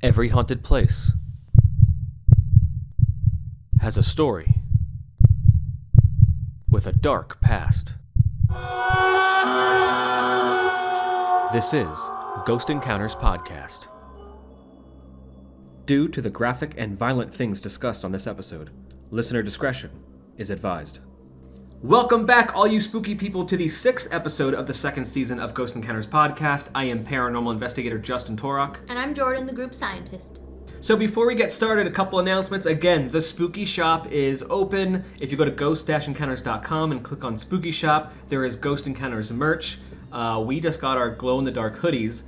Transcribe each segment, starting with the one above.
Every haunted place has a story with a dark past. This is Ghost Encounters Podcast. Due to the graphic and violent things discussed on this episode, listener discretion is advised. Welcome back, all you spooky people, to the 6th episode of the 2nd season of Ghost Encounters Podcast. I am paranormal investigator Justin Torok. And I'm Jordan, the group scientist. So before we get started, a couple announcements. Again, the Spooky Shop is open. If you go to ghost-encounters.com and click on Spooky Shop, there is Ghost Encounters merch. We just got our glow-in-the-dark hoodies.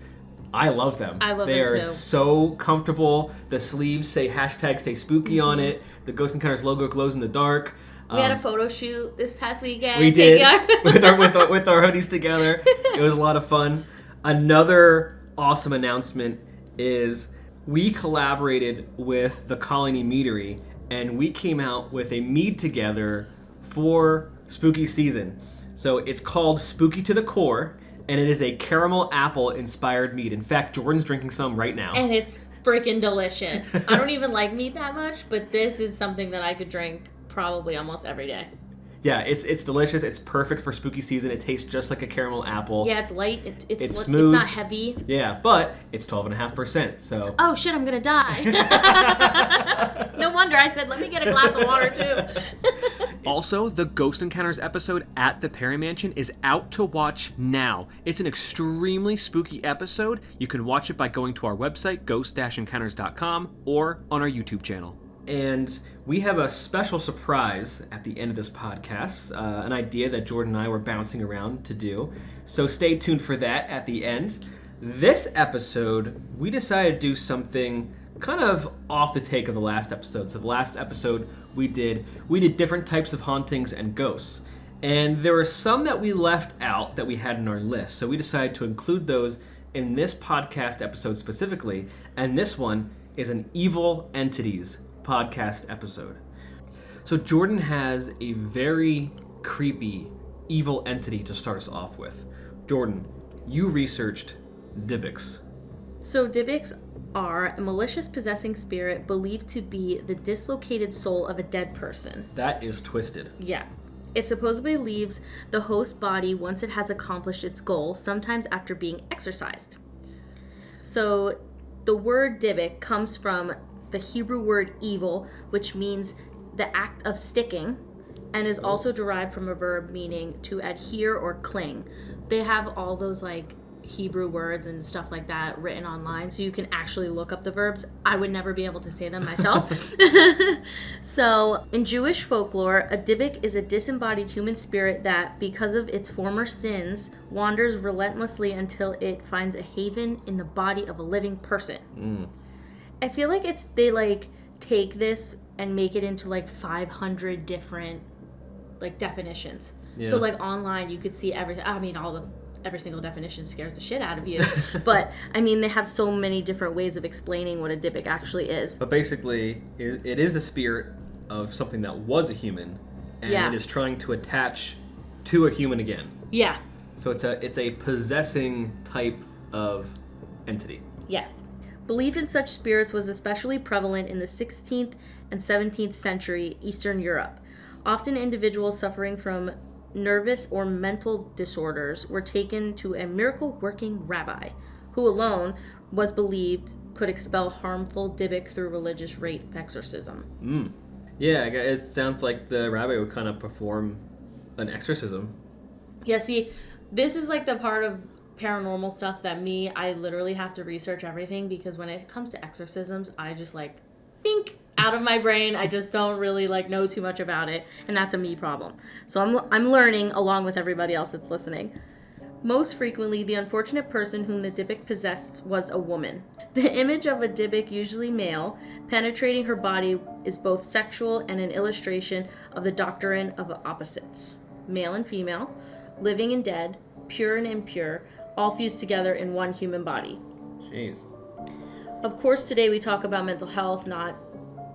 I love them. I love them too. They are so comfortable. The sleeves say #StaySpooky on it. The Ghost Encounters logo glows in the dark. We had a photo shoot this past weekend. We did, with our hoodies together. It was a lot of fun. Another awesome announcement is we collaborated with the Colony Meadery, and we came out with a mead together for spooky season. So it's called Spooky to the Core, and it is a caramel apple inspired mead. In fact, Jordan's drinking some right now. And it's freaking delicious. I don't even like mead that much, but this is something that I could drink probably almost every day. Yeah, it's delicious. It's perfect for spooky season. It tastes just like a caramel apple. Yeah, it's light. It's smooth. It's not heavy. Yeah, but it's 12.5%. So. Oh shit! I'm gonna die. No wonder I said, let me get a glass of water too. Also, the Ghost Encounters episode at the Perry Mansion is out to watch now. It's an extremely spooky episode. You can watch it by going to our website, ghost-encounters.com, or on our YouTube channel. And we have a special surprise at the end of this podcast, an idea that Jordan and I were bouncing around to do. So stay tuned for that at the end. This episode, we decided to do something kind of off the take of the last episode. So the last episode we did different types of hauntings and ghosts. And there were some that we left out that we had in our list. So we decided to include those in this podcast episode specifically. And this one is an evil entities podcast episode. So Jordan has a very creepy evil entity to start us off with. Jordan, you researched Dybbuk's. So Dybbuk's are a malicious possessing spirit believed to be the dislocated soul of a dead person. That is twisted. Yeah. It supposedly leaves the host body once it has accomplished its goal, sometimes after being exorcised. So the word Dybbuk comes from the Hebrew word evil, which means the act of sticking, and is also derived from a verb meaning to adhere or cling. They have all those like Hebrew words and stuff like that written online, so you can actually look up the verbs. I would never be able to say them myself. So, in Jewish folklore, a Dybbuk is a disembodied human spirit that, because of its former sins, wanders relentlessly until it finds a haven in the body of a living person. I feel like they like take this and make it into like 500 different like definitions. Yeah. So like online you could see everything. I mean, every single definition scares the shit out of you. But I mean, they have so many different ways of explaining what a Dybbuk actually is. But basically, it is the spirit of something that was a human, and it is trying to attach to a human again. Yeah. So it's a possessing type of entity. Yes. Belief in such spirits was especially prevalent in the 16th and 17th century Eastern Europe. Often individuals suffering from nervous or mental disorders were taken to a miracle-working rabbi, who alone was believed could expel harmful Dybbuk through religious rite of exorcism. Yeah, it sounds like the rabbi would kind of perform an exorcism. Yeah, see, this is like the part of paranormal stuff that I literally have to research everything, because when it comes to exorcisms, I just like bink out of my brain. I just don't really like know too much about it, and that's a me problem. So I'm learning along with everybody else that's listening. Most frequently, the unfortunate person whom the Dybbuk possessed was a woman. The image of a Dybbuk, usually male, penetrating her body is both sexual and an illustration of the doctrine of opposites, male and female, living and dead, pure and impure, all fused together in one human body. Jeez. Of course, today we talk about mental health, not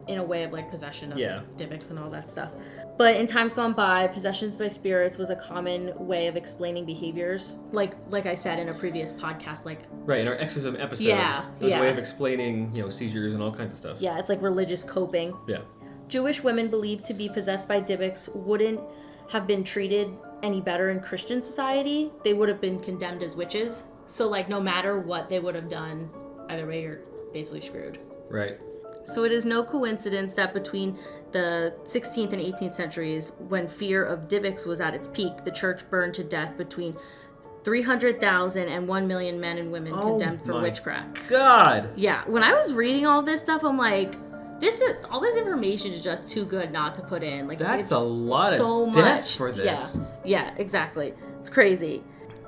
in a way of like possession of Yeah. Dybbuk's and all that stuff. But in times gone by, possessions by spirits was a common way of explaining behaviors. Like I said in a previous podcast, like Right, in our exorcism episode. Yeah, So it's yeah. a way of explaining, seizures and all kinds of stuff. yeah, it's like religious coping. Yeah. Jewish women believed to be possessed by Dybbuk's wouldn't have been treated any better in Christian society. They would have been condemned as witches. So like no matter what they would have done, either way you're basically screwed. Right. So it is no coincidence that between the 16th and 18th centuries, when fear of Dybbuk's was at its peak, the church burned to death between 300,000 and 1 million men and women condemned for witchcraft. God! Yeah, when I was reading all this stuff, I'm like, all this information is just too good not to put in. Like, That's it's a lot so of much deaths for this. Yeah, exactly. It's crazy.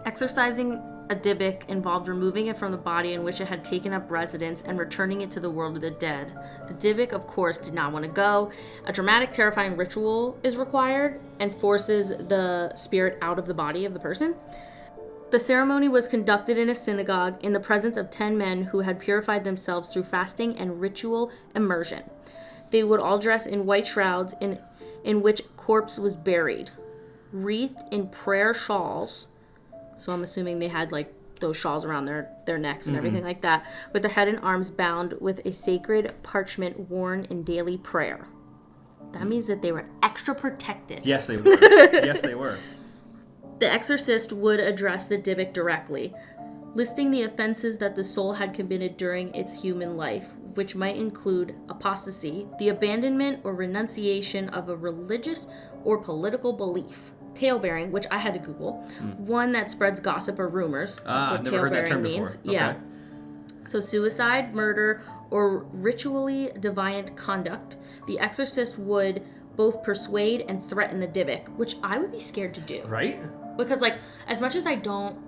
Exorcising a Dybbuk involved removing it from the body in which it had taken up residence and returning it to the world of the dead. The Dybbuk, of course, did not want to go. A dramatic, terrifying ritual is required and forces the spirit out of the body of the person. The ceremony was conducted in a synagogue in the presence of 10 men who had purified themselves through fasting and ritual immersion. They would all dress in white shrouds in which corpse was buried, wreathed in prayer shawls. So I'm assuming they had like those shawls around their necks and everything like that, with their head and arms bound with a sacred parchment worn in daily prayer. That means that they were extra protected. Yes, they were. Yes, they were. The exorcist would address the Dybbuk directly, listing the offenses that the soul had committed during its human life, which might include apostasy, the abandonment or renunciation of a religious or political belief, talebearing, which I had to Google, one that spreads gossip or rumors. That's what I've never heard that term means. before. Yeah. Okay. So suicide, murder, or ritually deviant conduct. The exorcist would both persuade and threaten the Dybbuk, which I would be scared to do. Right? Because, like, as much as I don't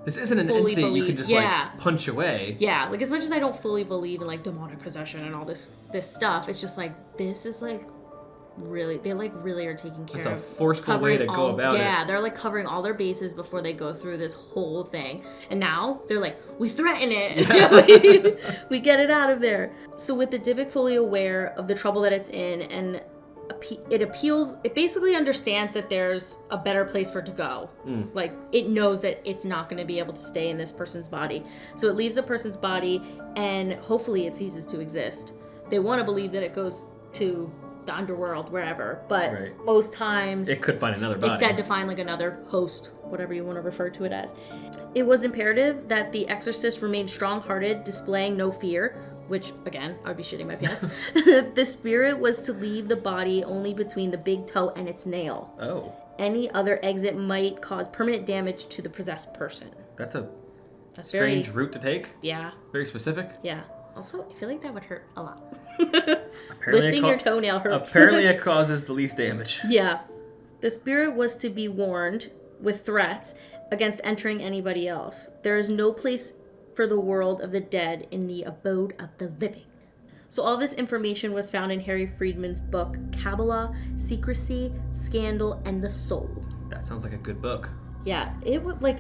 This isn't an fully entity you believe, can just, like, punch away. Yeah, like, as much as I don't fully believe in, like, demonic possession and all this stuff, it's just, like, this is, like, really, they, like, really are taking care It's of a forceful way to go about it. Yeah, they're, like, covering all their bases before they go through this whole thing. And now, they're like, we threaten it. Yeah. we get it out of there. So with the Dybbuk fully aware of the trouble that it's in and it basically understands that there's a better place for it to go. Like, it knows that it's not going to be able to stay in this person's body. So it leaves the person's body and hopefully it ceases to exist. They want to believe that it goes to the underworld, wherever, but most times it could find another body. It's said to find like another host, whatever you want to refer to it as. It was imperative that the exorcist remain strong-hearted, displaying no fear, which, again, I would be shitting my pants. The spirit was to leave the body only between the big toe and its nail. Oh. Any other exit might cause permanent damage to the possessed person. That's a That's strange route to take. Yeah. Very specific. Yeah. Also, I feel like that would hurt a lot. Apparently Lifting your toenail hurts. Apparently it causes the least damage. Yeah. The spirit was to be warned with threats against entering anybody else. There is no place for the world of the dead in the abode of the living. So all this information was found in Harry Friedman's book, Kabbalah, Secrecy, Scandal, and the Soul. That sounds like a good book. Yeah, it would, like,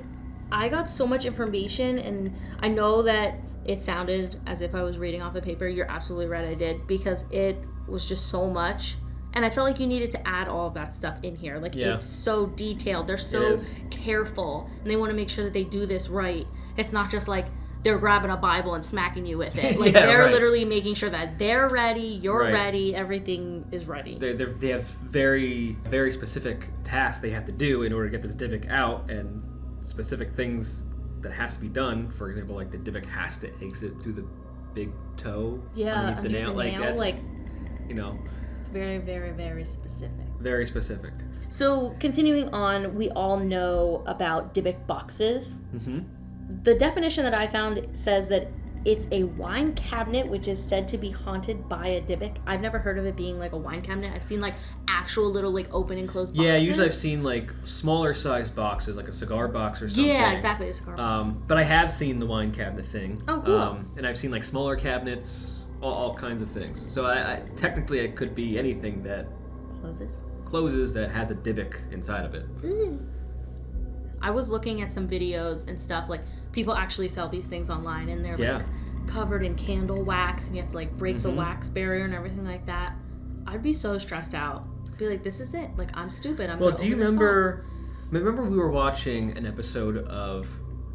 I got so much information, and I know that it sounded as if I was reading off the paper. You're absolutely right, I did, because it was just so much. And I felt like you needed to add all of that stuff in here. Like, it's so detailed. They're so careful. And they want to make sure that they do this right. It's not just like they're grabbing a Bible and smacking you with it. Like, they're literally making sure that they're ready, you're ready, everything is ready. They have very, very specific tasks they have to do in order to get this Dybbuk out, and specific things that has to be done. For example, like the Dybbuk has to exit through the big toe underneath the nail. Like, that's, you know... It's very, very, very specific. Very specific. So, continuing on, we all know about Dybbuk boxes. Mm-hmm. The definition that I found says that it's a wine cabinet which is said to be haunted by a Dybbuk. I've never heard of it being like a wine cabinet. I've seen like actual little like open and closed boxes. Yeah, usually I've seen like smaller sized boxes, like a cigar box or something. Yeah, exactly, a cigar box. But I have seen the wine cabinet thing. Oh, cool. And I've seen like smaller cabinets, all kinds of things. So I technically it could be anything that closes that has a Dybbuk inside of it. I was looking at some videos and stuff, like people actually sell these things online, and they're like covered in candle wax and you have to like break the wax barrier and everything like that. I'd be so stressed out. I'd be like, this is it. Like, I'm stupid. I'm gonna open this box. Remember we were watching an episode of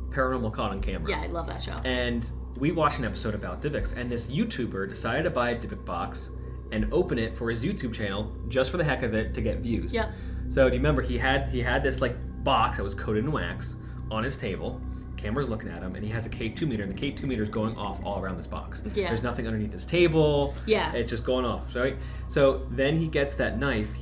Paranormal Caught on Camera? Yeah, I love that show. And we watched an episode about Dybbuk's, and this YouTuber decided to buy a Dybbuk box and open it for his YouTube channel just for the heck of it to get views. Yep. So do you remember he had this like box that was coated in wax on his table. Camera's looking at him, and he has a K2 meter, and the K2 meter is going off all around this box. Yeah. There's nothing underneath his table. Yeah. It's just going off, right? So then he gets that knife.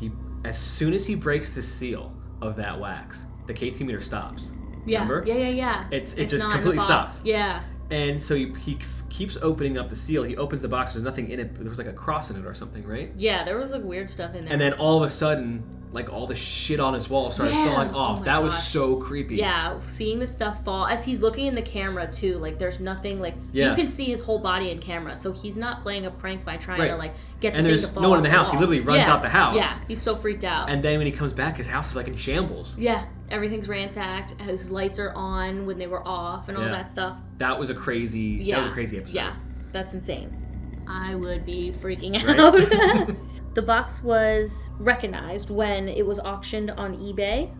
As soon as he breaks the seal of that wax, the K2 meter stops. Yeah. Remember? Yeah. It just completely stops. Yeah. And so he keeps opening up the seal. He opens the box. There's nothing in it. There was like a cross in it or something, right? Yeah, there was like weird stuff in there. And then all of a sudden, like all the shit on his wall started falling off. That was so creepy. Yeah, seeing the stuff fall as he's looking in the camera too. Like there's nothing like you can see his whole body in camera, so he's not playing a prank by trying to like get the thing to fall. And there's no one in the house. He literally runs out the house. Yeah, he's so freaked out. And then when he comes back, his house is like in shambles. Yeah, everything's ransacked. His lights are on when they were off, and all that stuff. That was a crazy. That was a crazy episode. Yeah, that's insane. I would be freaking out. Right? The box was recognized when it was auctioned on eBay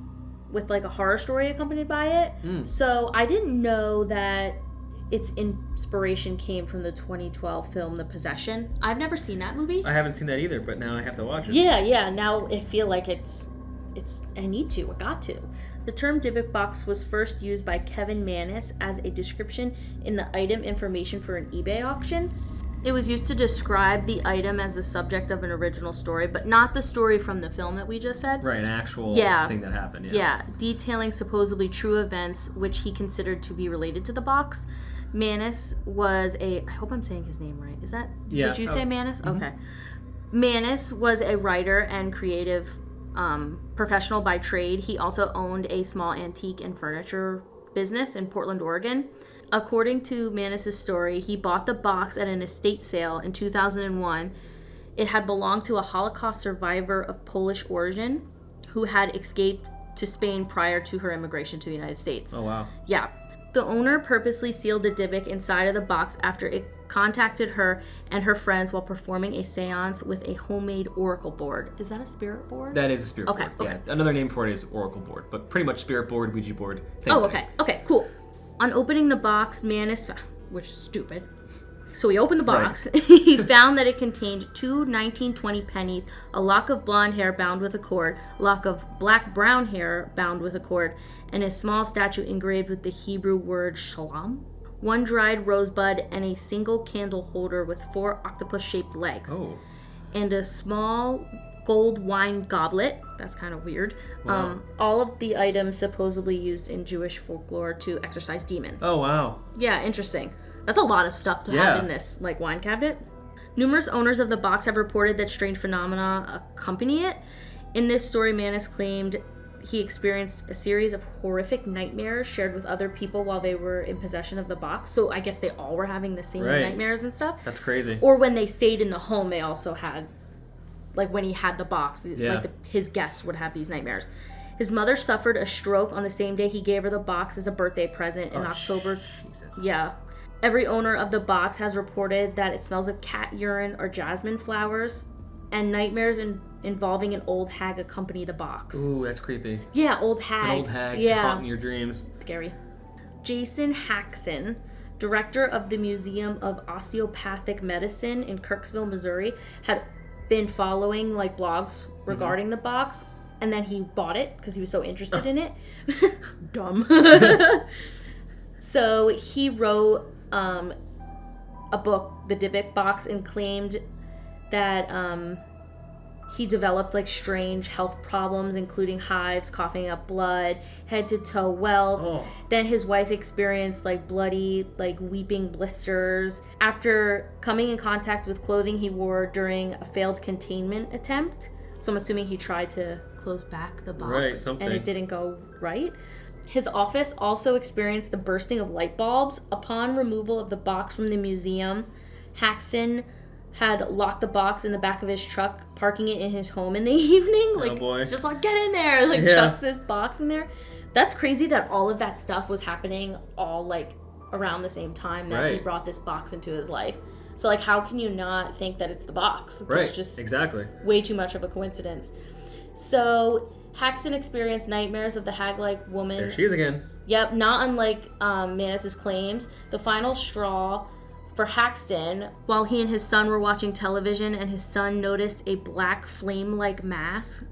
with like a horror story accompanied by it. So I didn't know that its inspiration came from the 2012 film The Possession. I've never seen that movie. I haven't seen that either, but now I have to watch it. Yeah. Now I feel like I need to. I got to. The term Dybbuk box was first used by Kevin Mannis as a description in the item information for an eBay auction. It was used to describe the item as the subject of an original story, but not the story from the film that we just said. Right, an actual thing that happened. Yeah, detailing supposedly true events which he considered to be related to the box. Mannis was I hope I'm saying his name right. Is that? Yeah. Would you say Mannis? Mm-hmm. Okay. Mannis was a writer and creative professional by trade. He also owned a small antique and furniture business in Portland, Oregon. According to Mannis' story, he bought the box at an estate sale in 2001. It had belonged to a Holocaust survivor of Polish origin who had escaped to Spain prior to her immigration to the United States. Oh, wow. Yeah. The owner purposely sealed the Dybbuk inside of the box after it contacted her and her friends while performing a seance with a homemade oracle board. Is that a spirit board? That is a spirit board. Okay. Yeah. Another name for it is oracle board, but pretty much spirit board, Ouija board, same thing. Okay. Okay, cool. On opening the box, Mannis, which is stupid, so he opened the box. Right. He found that it contained 2 1920 pennies, a lock of blonde hair bound with a cord, a lock of black-brown hair bound with a cord, and a small statue engraved with the Hebrew word shalom, 1 dried rosebud, and a single candle holder with 4 octopus-shaped legs. Oh. And a small gold wine goblet. That's kind of weird. Wow. All of the items supposedly used in Jewish folklore to exorcise demons. Oh, wow. Yeah, interesting. That's a lot of stuff to have in this like wine cabinet. Numerous owners of the box have reported that strange phenomena accompany it. In this story, Mannis claimed he experienced a series of horrific nightmares shared with other people while they were in possession of the box. So I guess they all were having the same nightmares and stuff. That's crazy. Or when they stayed in the home, they also had, like when he had the box, his guests would have these nightmares. His mother suffered a stroke on the same day he gave her the box as a birthday present in October. Jesus. Yeah. Every owner of the box has reported that it smells of cat urine or jasmine flowers, and nightmares involving an old hag accompany the box. Ooh, that's creepy. Yeah, old hag. An old hag caught in your dreams. Scary. Jason Haxon, director of the Museum of Osteopathic Medicine in Kirksville, Missouri, had been following like blogs regarding the box, and then he bought it because he was so interested in it. Dumb. So he wrote a book, The Dybbuk Box, and claimed that he developed like strange health problems, including hives, coughing up blood, head to toe welts. Oh. Then his wife experienced like bloody, like weeping blisters. After coming in contact with clothing he wore during a failed containment attempt, so I'm assuming he tried to close back the box, and it didn't go right. His office also experienced the bursting of light bulbs. Upon removal of the box from the museum, Haxon had locked the box in the back of his truck, parking it in his home in the evening. Like, just like, get in there. Like, chucks this box in there. That's crazy that all of that stuff was happening all, like, around the same time that he brought this box into his life. So, like, how can you not think that it's the box? It's just way too much of a coincidence. So, Haxton experienced nightmares of the hag-like woman. There she is again. Yep, not unlike Manus' claims. The final straw for Haxton, while he and his son were watching television and his son noticed a black flame-like mass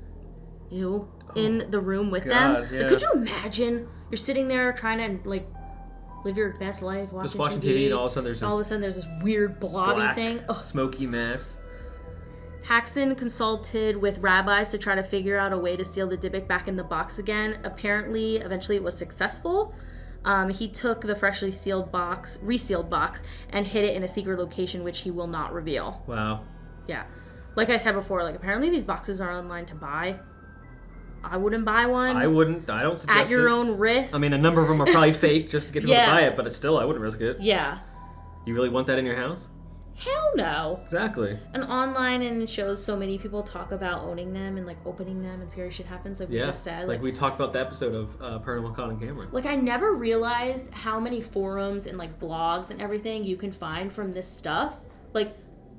in the room with them. Yeah. Like, could you imagine? You're sitting there trying to, like, live your best life, watching TV, and all of a sudden there's this weird blobby black, thing. Smoky mass. Haxton consulted with rabbis to try to figure out a way to seal the Dybbuk back in the box again. Apparently, eventually it was successful. He took the freshly resealed box, and hid it in a secret location, which he will not reveal. Wow. Yeah. Like I said before, like, apparently these boxes are online to buy. I wouldn't buy one. I wouldn't. I don't suggest it. At your own risk. I mean, a number of them are probably fake just to get people to buy it, but it's still, I wouldn't risk it. Yeah. You really want that in your house? Hell no. Exactly. And online and shows, so many people talk about owning them and, like, opening them and scary shit happens, like we just said. Like we talked about the episode of Paranormal Con and Cameron. Like, I never realized how many forums and, like, blogs and everything you can find from this stuff. Like,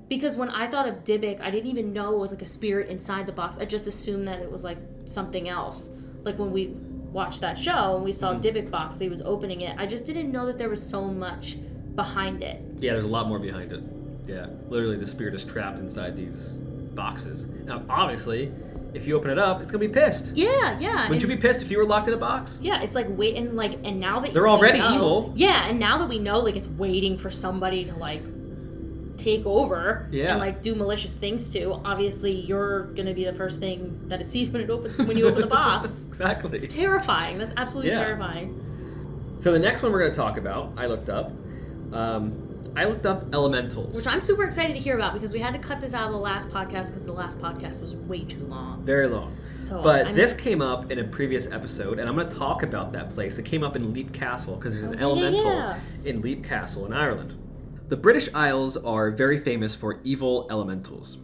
because when I thought of Dybbuk, I didn't even know it was, like, a spirit inside the box. I just assumed that it was, like, something else. Like, when we watched that show and we saw Dybbuk box, he was opening it. I just didn't know that there was so much behind it. Yeah, there's a lot more behind it. Yeah, literally the spirit is trapped inside these boxes. Now, obviously, if you open it up, it's going to be pissed. Yeah. Wouldn't you be pissed if you were locked in a box? Yeah, it's like waiting, like, and now that they're already evil. Yeah, and now that we know, like, it's waiting for somebody to, like, take over and, like, do malicious things to, obviously you're going to be the first thing that it sees when you open the box. Exactly. It's terrifying. That's absolutely terrifying. So the next one we're going to talk about, I looked up elementals. Which I'm super excited to hear about because we had to cut this out of the last podcast because the last podcast was way too long. Very long. But this came up in a previous episode, and I'm going to talk about that place. It came up in Leap Castle because there's an elemental in Leap Castle in Ireland. The British Isles are very famous for evil elementals.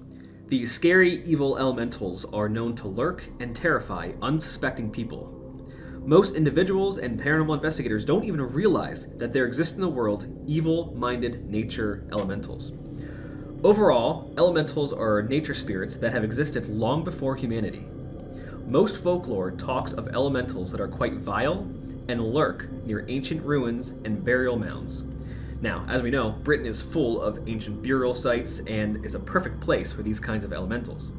These scary evil elementals are known to lurk and terrify unsuspecting people. Most individuals and paranormal investigators don't even realize that there exist in the world evil-minded nature elementals. Overall, elementals are nature spirits that have existed long before humanity. Most folklore talks of elementals that are quite vile and lurk near ancient ruins and burial mounds. Now, as we know, Britain is full of ancient burial sites and is a perfect place for these kinds of elementals.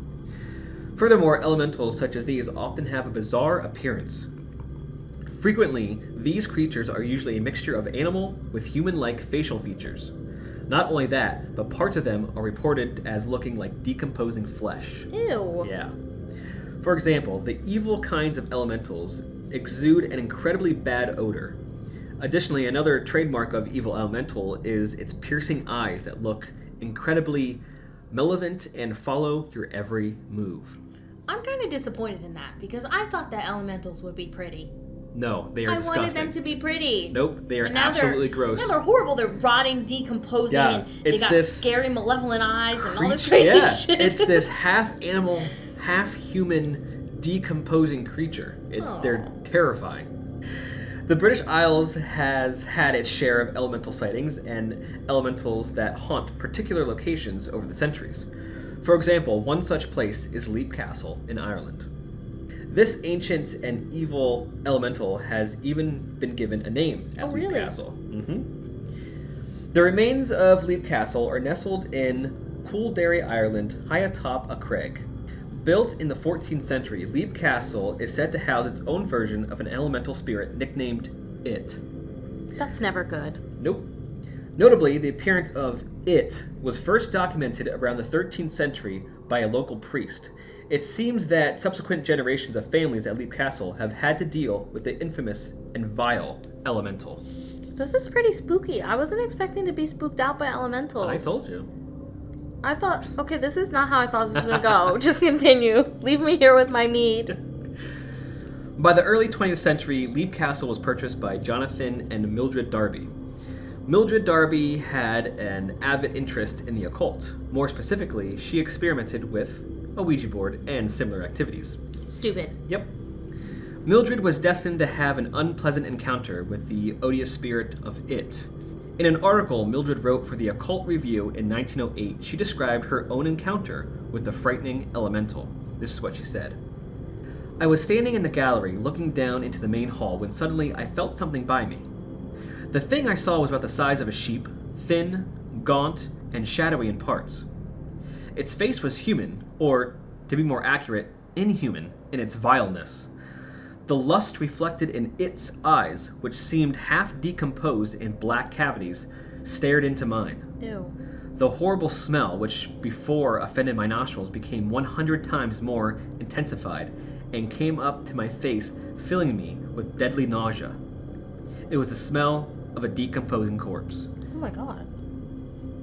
Furthermore, elementals such as these often have a bizarre appearance. Frequently, these creatures are usually a mixture of animal with human-like facial features. Not only that, but parts of them are reported as looking like decomposing flesh. Ew. Yeah. For example, the evil kinds of elementals exude an incredibly bad odor. Additionally, another trademark of evil elemental is its piercing eyes that look incredibly malevolent and follow your every move. I'm kind of disappointed in that because I thought that elementals would be pretty. No, they are disgusting. I wanted them to be pretty. Nope, they are absolutely gross. Now they're horrible. They're rotting, decomposing, and they got scary, malevolent eyes and all this crazy shit. It's this half-animal, half-human, decomposing creature. They're terrifying. The British Isles has had its share of elemental sightings and elementals that haunt particular locations over the centuries. For example, one such place is Leap Castle in Ireland. This ancient and evil elemental has even been given a name at Leap Castle. Mm-hmm. The remains of Leap Castle are nestled in Coolderry, Ireland, high atop a crag. Built in the 14th century, Leap Castle is said to house its own version of an elemental spirit nicknamed It. That's never good. Nope. Notably, the appearance of It was first documented around the 13th century by a local priest. It seems that subsequent generations of families at Leap Castle have had to deal with the infamous and vile elemental. This is pretty spooky. I wasn't expecting to be spooked out by elementals. I told you. I thought, okay, this is not how I thought this was going to go. Just continue. Leave me here with my mead. By the early 20th century, Leap Castle was purchased by Jonathan and Mildred Darby. Mildred Darby had an avid interest in the occult. More specifically, she experimented with a Ouija board and similar activities. Stupid. Yep. Mildred was destined to have an unpleasant encounter with the odious spirit of it. In an article Mildred wrote for the Occult Review in 1908, she described her own encounter with the frightening elemental. This is what she said. I was standing in the gallery looking down into the main hall when suddenly I felt something by me. The thing I saw was about the size of a sheep, thin, gaunt, and shadowy in parts. Its face was human, or, to be more accurate, inhuman in its vileness. The lust reflected in its eyes, which seemed half decomposed in black cavities, stared into mine. Ew. The horrible smell, which before offended my nostrils, became 100 times more intensified and came up to my face, filling me with deadly nausea. It was the smell of a decomposing corpse. Oh my god.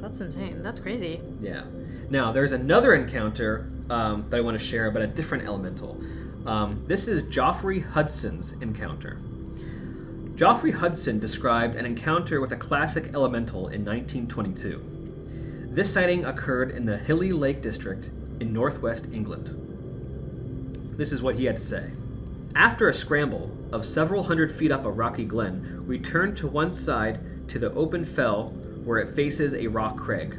That's insane. That's crazy. Yeah. Now, there's another encounter that I want to share about a different elemental. This is Geoffrey Hudson's encounter. Geoffrey Hudson described an encounter with a classic elemental in 1922. This sighting occurred in the Hilly Lake District in northwest England. This is what he had to say. After a scramble of several hundred feet up a rocky glen, we turned to one side to the open fell where it faces a rock crag.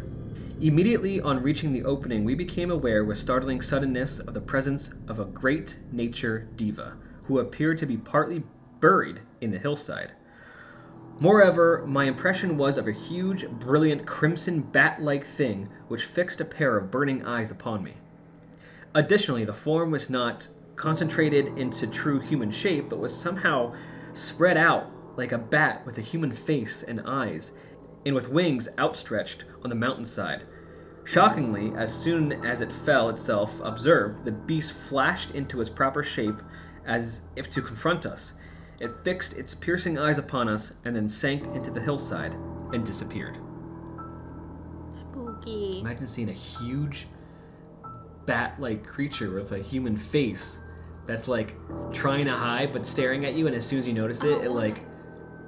Immediately on reaching the opening, we became aware with startling suddenness of the presence of a great nature diva, who appeared to be partly buried in the hillside. Moreover, my impression was of a huge, brilliant, crimson bat-like thing which fixed a pair of burning eyes upon me. Additionally, the form was not concentrated into true human shape, but was somehow spread out like a bat with a human face and eyes, and with wings outstretched on the mountainside. Shockingly, as soon as it fell itself observed, the beast flashed into its proper shape as if to confront us. It fixed its piercing eyes upon us and then sank into the hillside and disappeared. Spooky. Imagine seeing a huge bat-like creature with a human face that's like trying to hide but staring at you, and as soon as you notice it, it like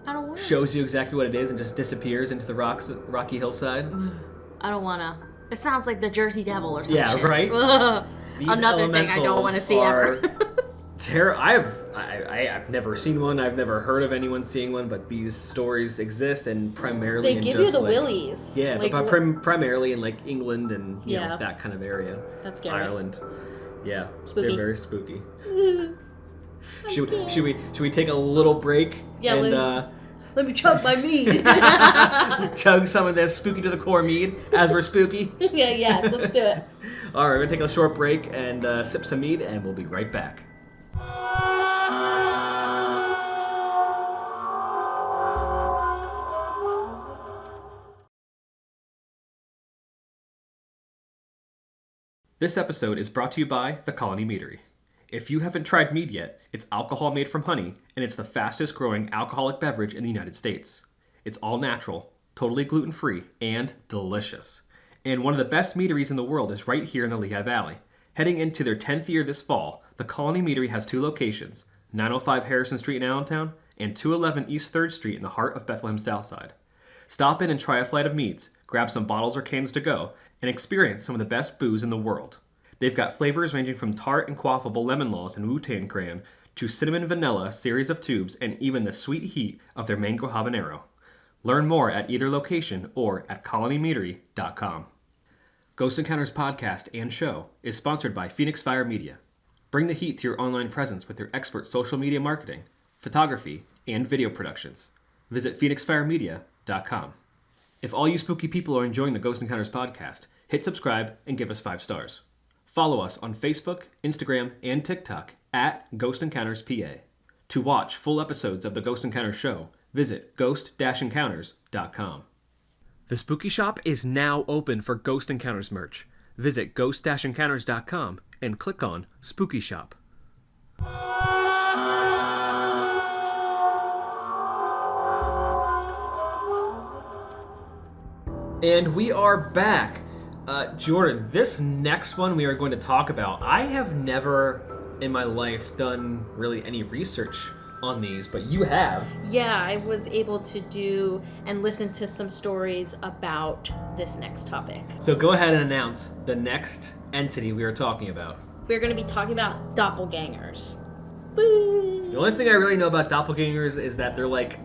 I don't want shows you exactly what it is and just disappears into the rocky hillside. I don't wanna. It sounds like the Jersey Devil or something. Yeah, right? These Another thing I don't want to see ever. I've never seen one. I've never heard of anyone seeing one, but these stories exist, and primarily They in give just you the like, willies. Yeah, like, but primarily in like England and you know, that kind of area. That's scary. Ireland. Yeah, Spooky. They're very spooky. Should we take a little break? Yeah, and let me chug my mead. chug some of this spooky to the core mead as we're spooky. yeah, let's do it. All right, we're gonna take a short break and sip some mead, and we'll be right back. This episode is brought to you by the Colony Meadery. If you haven't tried mead yet, it's alcohol made from honey, and it's the fastest growing alcoholic beverage in the United States. It's all natural, totally gluten-free, and delicious. And one of the best meaderies in the world is right here in the Lehigh Valley. Heading into their 10th year this fall, the Colony Meadery has two locations, 905 Harrison Street in Allentown and 211 East 3rd Street in the heart of Bethlehem Southside. Stop in and try a flight of meads, grab some bottles or cans to go, and experience some of the best booze in the world. They've got flavors ranging from tart and quaffable lemon laws and Wu-Tang Cran to cinnamon vanilla series of tubes and even the sweet heat of their mango habanero. Learn more at either location or at colonymeadery.com. Ghost Encounters podcast and show is sponsored by Phoenix Fire Media. Bring the heat to your online presence with their expert social media marketing, photography, and video productions. Visit phoenixfiremedia.com. If all you spooky people are enjoying the Ghost Encounters podcast, hit subscribe and give us 5 stars. Follow us on Facebook, Instagram, and TikTok at Ghost Encounters PA. To watch full episodes of the Ghost Encounters show, visit ghost-encounters.com. The Spooky Shop is now open for Ghost Encounters merch. Visit ghost-encounters.com and click on Spooky Shop. And we are back. Jordan, this next one we are going to talk about, I have never in my life done really any research on these, but you have. Yeah, I was able to do and listen to some stories about this next topic. So go ahead and announce the next entity we are talking about. We're going to be talking about doppelgangers. Boo! The only thing I really know about doppelgangers is that they're like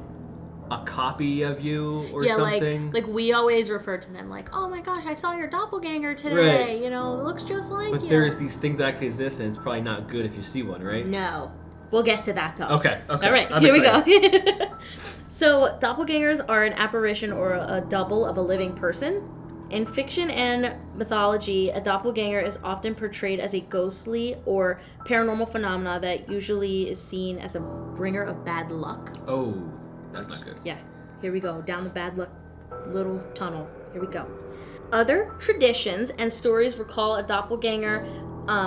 a copy of you or something. Like we always refer to them like, oh my gosh, I saw your doppelganger today. Right. You know, it looks just like you. But there's these things that actually exist, and it's probably not good if you see one, right? No. We'll get to that, though. Okay. All right, here we go. So, doppelgangers are an apparition or a double of a living person. In fiction and mythology, a doppelganger is often portrayed as a ghostly or paranormal phenomena that usually is seen as a bringer of bad luck. Oh, that's not good. Yeah, here we go, down the bad luck little tunnel. Here we go. Other traditions and stories recall a doppelganger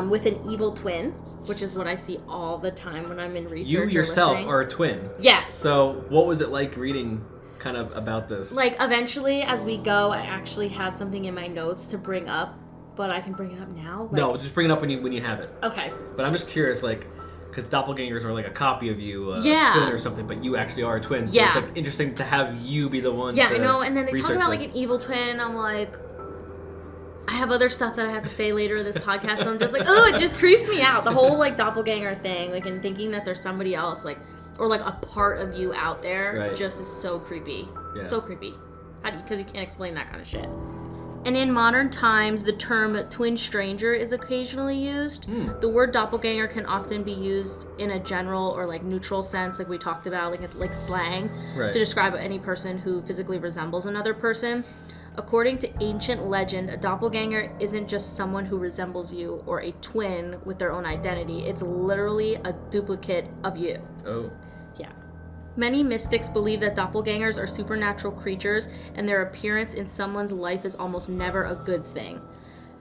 with an evil twin, which is what I see all the time when I'm in research. You yourself are a twin. Yes. So what was it like reading kind of about this? Like, eventually, as we go, I actually have something in my notes to bring up, but I can bring it up now? No, just bring it up when you have it. Okay. But I'm just curious, like, because doppelgangers are like a copy of you, yeah. a twin or something, but you actually are a twin. So it's like interesting to have you be the one I to know, and then they talk about this. like an evil twin, I'm like... I have other stuff that I have to say later in this podcast, so I'm just like, oh, it just creeps me out. The whole, like, doppelganger thing, like, and thinking that there's somebody else, like, or, like, a part of you out there just is so creepy. Yeah. So creepy. Because you can't explain that kind of shit. And in modern times, the term twin stranger is occasionally used. The word doppelganger can often be used in a general or, like, neutral sense, like we talked about, like, it's like slang, to describe any person who physically resembles another person. According to ancient legend, a doppelganger isn't just someone who resembles you or a twin with their own identity. It's literally a duplicate of you. Oh. Yeah. Many mystics believe that doppelgangers are supernatural creatures and their appearance in someone's life is almost never a good thing.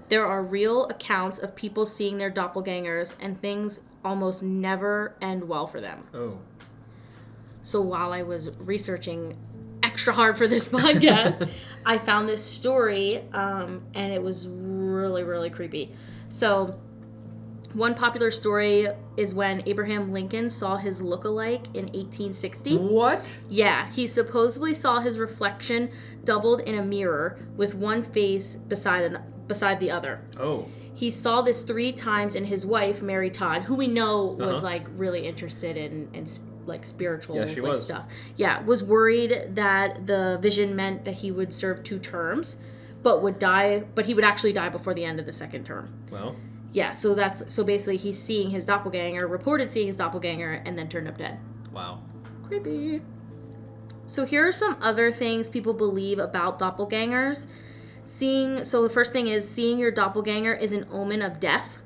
There are real accounts of people seeing their doppelgangers and things almost never end well for them. Oh. So while I was researching extra hard for this podcast, I found this story, and it was really, really creepy. So, one popular story is when Abraham Lincoln saw his look-alike in 1860. What? Yeah, he supposedly saw his reflection doubled in a mirror with one face beside the other. Oh. He saw this 3 times, and his wife, Mary Todd, who we know was, like, really interested in like spiritual stuff. Yeah, was worried that the vision meant that he would serve 2 terms, but he would actually die before the end of the 2nd term. Well. Yeah, so basically he's seeing his doppelganger, reported seeing his doppelganger, and then turned up dead. Wow. Creepy. So here are some other things people believe about doppelgangers. So the first thing is seeing your doppelganger is an omen of death.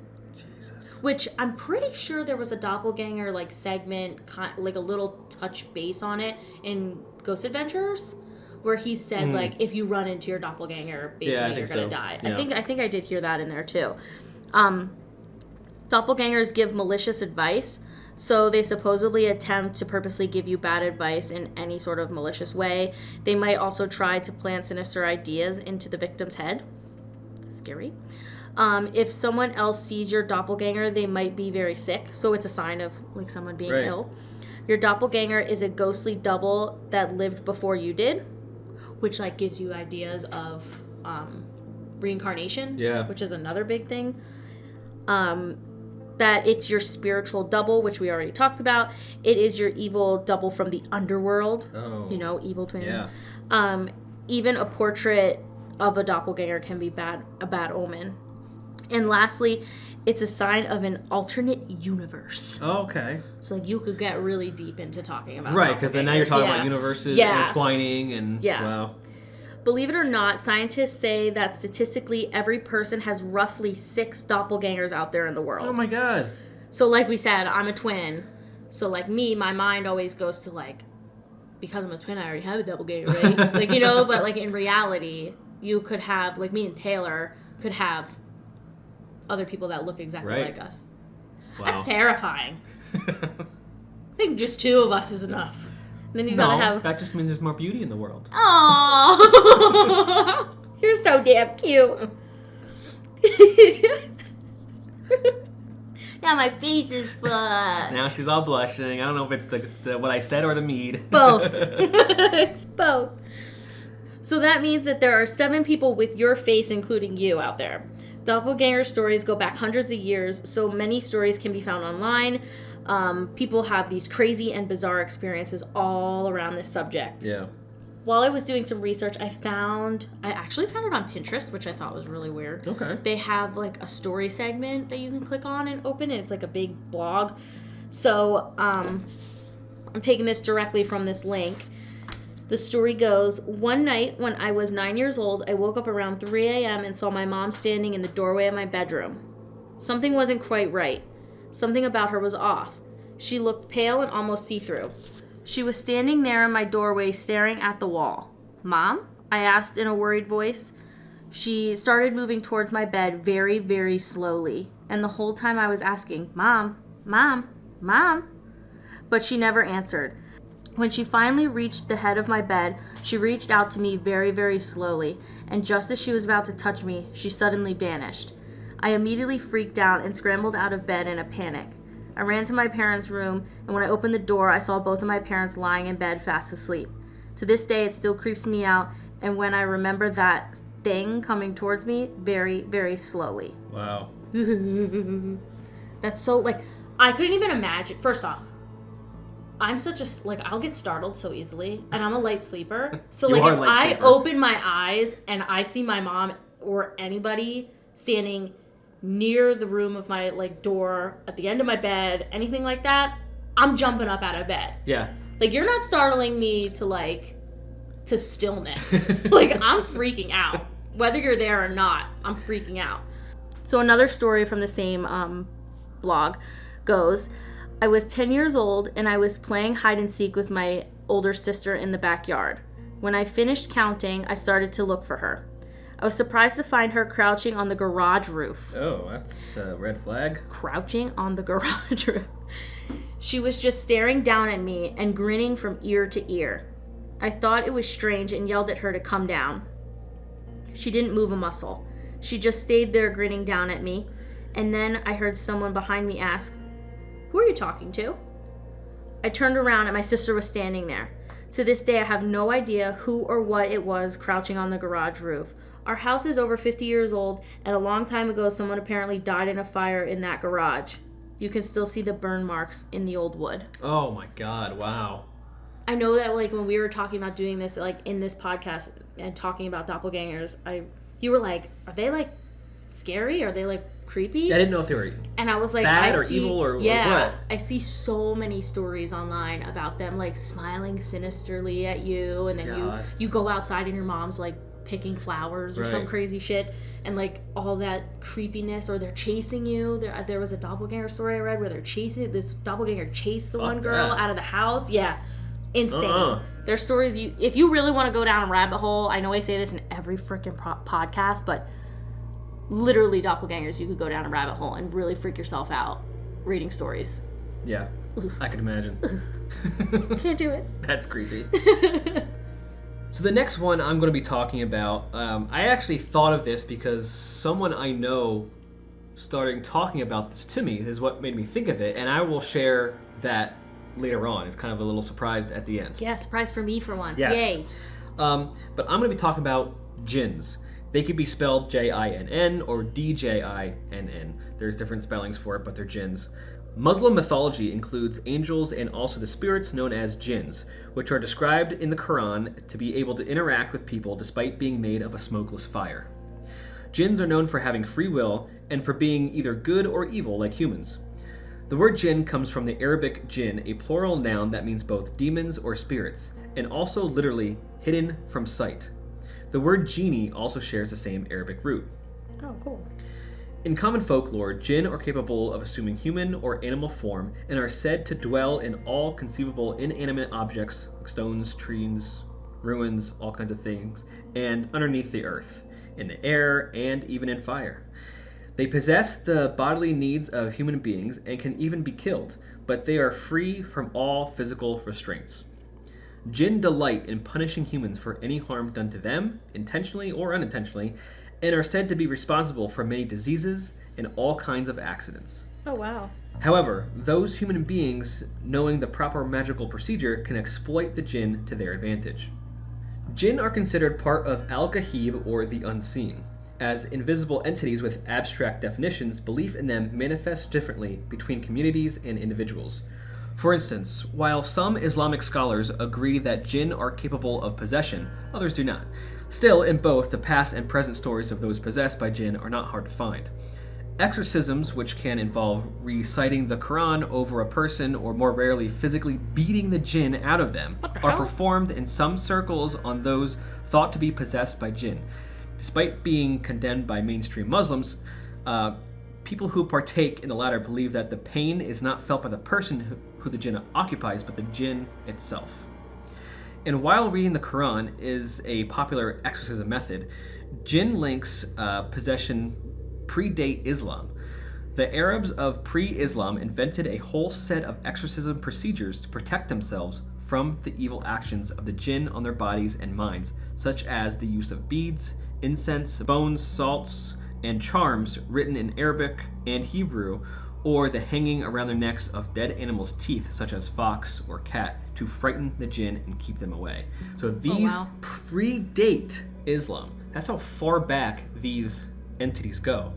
Which I'm pretty sure there was a doppelganger like segment, like a little touch base on it in Ghost Adventures, where he said like if you run into your doppelganger, basically you're gonna die. Yeah. I think I did hear that in there too. Doppelgangers give malicious advice, so they supposedly attempt to purposely give you bad advice in any sort of malicious way. They might also try to plant sinister ideas into the victim's head. Scary. If someone else sees your doppelganger, they might be very sick. So it's a sign of like someone being ill. Your doppelganger is a ghostly double that lived before you did, which like gives you ideas of reincarnation, which is another big thing. That it's your spiritual double, which we already talked about. It is your evil double from the underworld. Oh. You know, evil twin. Yeah. Even a portrait of a doppelganger can be a bad omen. And lastly, it's a sign of an alternate universe. Oh, okay. So like you could get really deep into talking about right, because then now you're talking about universes intertwining and wow. Believe it or not, scientists say that statistically every person has roughly 6 doppelgangers out there in the world. Oh my god. So like we said, I'm a twin. So like me, my mind always goes to like, because I'm a twin, I already have a doppelganger, right? Like, you know, but like in reality, you could have, like me and Taylor could have other people that look exactly like us. Wow. That's terrifying. I think just 2 of us is enough. And then you gotta have... that just means there's more beauty in the world. Aww. You're so damn cute. Now my face is flushed. Now she's all blushing. I don't know if it's the what I said or the mead. Both. It's both. So that means that there are 7 people with your face, including you, out there. Doppelganger stories go back hundreds of years, so many stories can be found online. People have these crazy and bizarre experiences all around this subject. Yeah. While I was doing some research, I actually found it on Pinterest, which I thought was really weird. Okay. They have like a story segment that you can click on and open, and it's like a big blog. So I'm taking this directly from this link. The story goes, one night when I was 9 years old, I woke up around 3 a.m. and saw my mom standing in the doorway of my bedroom. Something wasn't quite right. Something about her was off. She looked pale and almost see-through. She was standing there in my doorway staring at the wall. "Mom?" I asked in a worried voice. She started moving towards my bed very, very slowly. And the whole time I was asking, "Mom, Mom, Mom?" But she never answered. When she finally reached the head of my bed, she reached out to me very, very slowly. And just as she was about to touch me, she suddenly vanished. I immediately freaked out and scrambled out of bed in a panic. I ran to my parents' room, and when I opened the door, I saw both of my parents lying in bed fast asleep. To this day, it still creeps me out, and when I remember that thing coming towards me very, very slowly. Wow. That's so, like, I couldn't even imagine. First off, I'm such a, like, I'll get startled so easily, and I'm a light sleeper. So, like, if I open my eyes and I see my mom or anybody standing near the room of my, like, door, at the end of my bed, anything like that, I'm jumping up out of bed. Yeah. Like, you're not startling me to, like, to stillness. Like, I'm freaking out. Whether you're there or not, I'm freaking out. So another story from the same blog goes, I was 10 years old, and I was playing hide and seek with my older sister in the backyard. When I finished counting, I started to look for her. I was surprised to find her crouching on the garage roof. Oh, that's a red flag. Crouching on the garage roof. She was just staring down at me and grinning from ear to ear. I thought it was strange and yelled at her to come down. She didn't move a muscle. She just stayed there grinning down at me. And then I heard someone behind me ask, "Who are you talking to?" I turned around and my sister was standing there. To this day, I have no idea who or what it was crouching on the garage roof. Our house is over 50 years old, and a long time ago, someone apparently died in a fire in that garage. You can still see the burn marks in the old wood. Oh my God, wow. I know that, like, when we were talking about doing this, like, in this podcast and talking about doppelgangers, you were like, are they, like, scary? Are they, like, creepy? I didn't know if they were and I was like, bad or evil or what. I see so many stories online about them, like, smiling sinisterly at you, and then you go outside and your mom's, like, picking flowers or some crazy shit, and, like, all that creepiness, or they're chasing you. There was a doppelganger story I read where this doppelganger chased the one girl out of the house. Yeah, insane. There's stories, if you really want to go down a rabbit hole, I know I say this in every freaking podcast, but literally doppelgangers, you could go down a rabbit hole and really freak yourself out reading stories. Yeah, I can imagine. Can't do it. That's creepy. So the next one I'm going to be talking about, I actually thought of this because someone I know starting talking about this to me is what made me think of it, and I will share that later on. It's kind of a little surprise at the end. Yeah, surprise for me for once. Yes. Yay. But I'm going to be talking about jinns. They could be spelled Jinn or Djinn. There's different spellings for it, but they're jinns. Muslim mythology includes angels and also the spirits known as jinns, which are described in the Quran to be able to interact with people despite being made of a smokeless fire. Jinns are known for having free will and for being either good or evil like humans. The word jinn comes from the Arabic jinn, a plural noun that means both demons or spirits, and also literally hidden from sight. The word genie also shares the same Arabic root. Oh, cool. In common folklore, jinn are capable of assuming human or animal form and are said to dwell in all conceivable inanimate objects, like stones, trees, ruins, all kinds of things, and underneath the earth, in the air, and even in fire. They possess the bodily needs of human beings and can even be killed, but they are free from all physical restraints. Jinn delight in punishing humans for any harm done to them, intentionally or unintentionally, and are said to be responsible for many diseases and all kinds of accidents. Oh, wow. However, those human beings, knowing the proper magical procedure, can exploit the jinn to their advantage. Jinn are considered part of al-Ghahib, or the unseen. As invisible entities with abstract definitions, belief in them manifests differently between communities and individuals. For instance, while some Islamic scholars agree that jinn are capable of possession, others do not. Still, in both, the past and present stories of those possessed by jinn are not hard to find. Exorcisms, which can involve reciting the Quran over a person or more rarely physically beating the jinn out of them, are performed in some circles on those thought to be possessed by jinn. Despite being condemned by mainstream Muslims, people who partake in the latter believe that the pain is not felt by the person who the jinn occupies, but the jinn itself. And while reading the Quran is a popular exorcism method, jinn links possession predate Islam. The Arabs of pre-Islam invented a whole set of exorcism procedures to protect themselves from the evil actions of the jinn on their bodies and minds, such as the use of beads, incense, bones, salts, and charms written in Arabic and Hebrew, or the hanging around their necks of dead animals' teeth, such as fox or cat, to frighten the jinn and keep them away. So these predate Islam. That's how far back these entities go.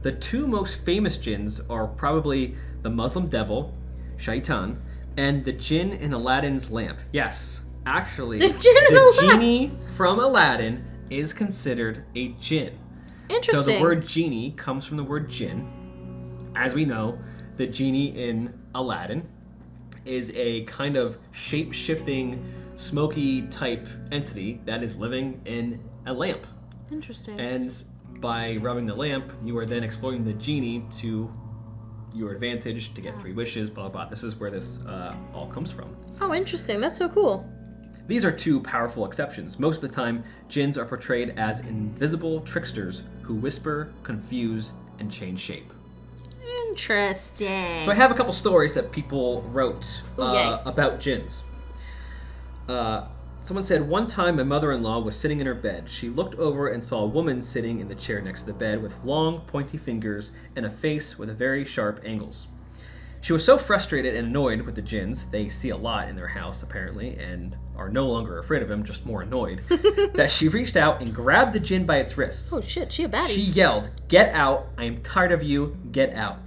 The two most famous jinns are probably the Muslim devil, Shaitan, and the jinn in Aladdin's lamp. Yes, actually, the genie from Aladdin is considered a jinn. Interesting. So the word genie comes from the word jinn. As we know, the genie in Aladdin is a kind of shape-shifting, smoky type entity that is living in a lamp. Interesting. And by rubbing the lamp, you are then exploiting the genie to your advantage to get 3 wishes, blah, blah, blah. This is where this all comes from. Oh, interesting. That's so cool. These are 2 powerful exceptions. Most of the time, jinns are portrayed as invisible tricksters who whisper, confuse, and change shape. Interesting. So I have a couple stories that people wrote about jinns. Someone said, one time my mother-in-law was sitting in her bed. She looked over and saw a woman sitting in the chair next to the bed with long, pointy fingers and a face with very sharp angles. She was so frustrated and annoyed with the jinns, they see a lot in their house apparently, and are no longer afraid of him, just more annoyed, that she reached out and grabbed the jinn by its wrists. Oh shit, she a baddie. She yelled, "Get out, I am tired of you, get out."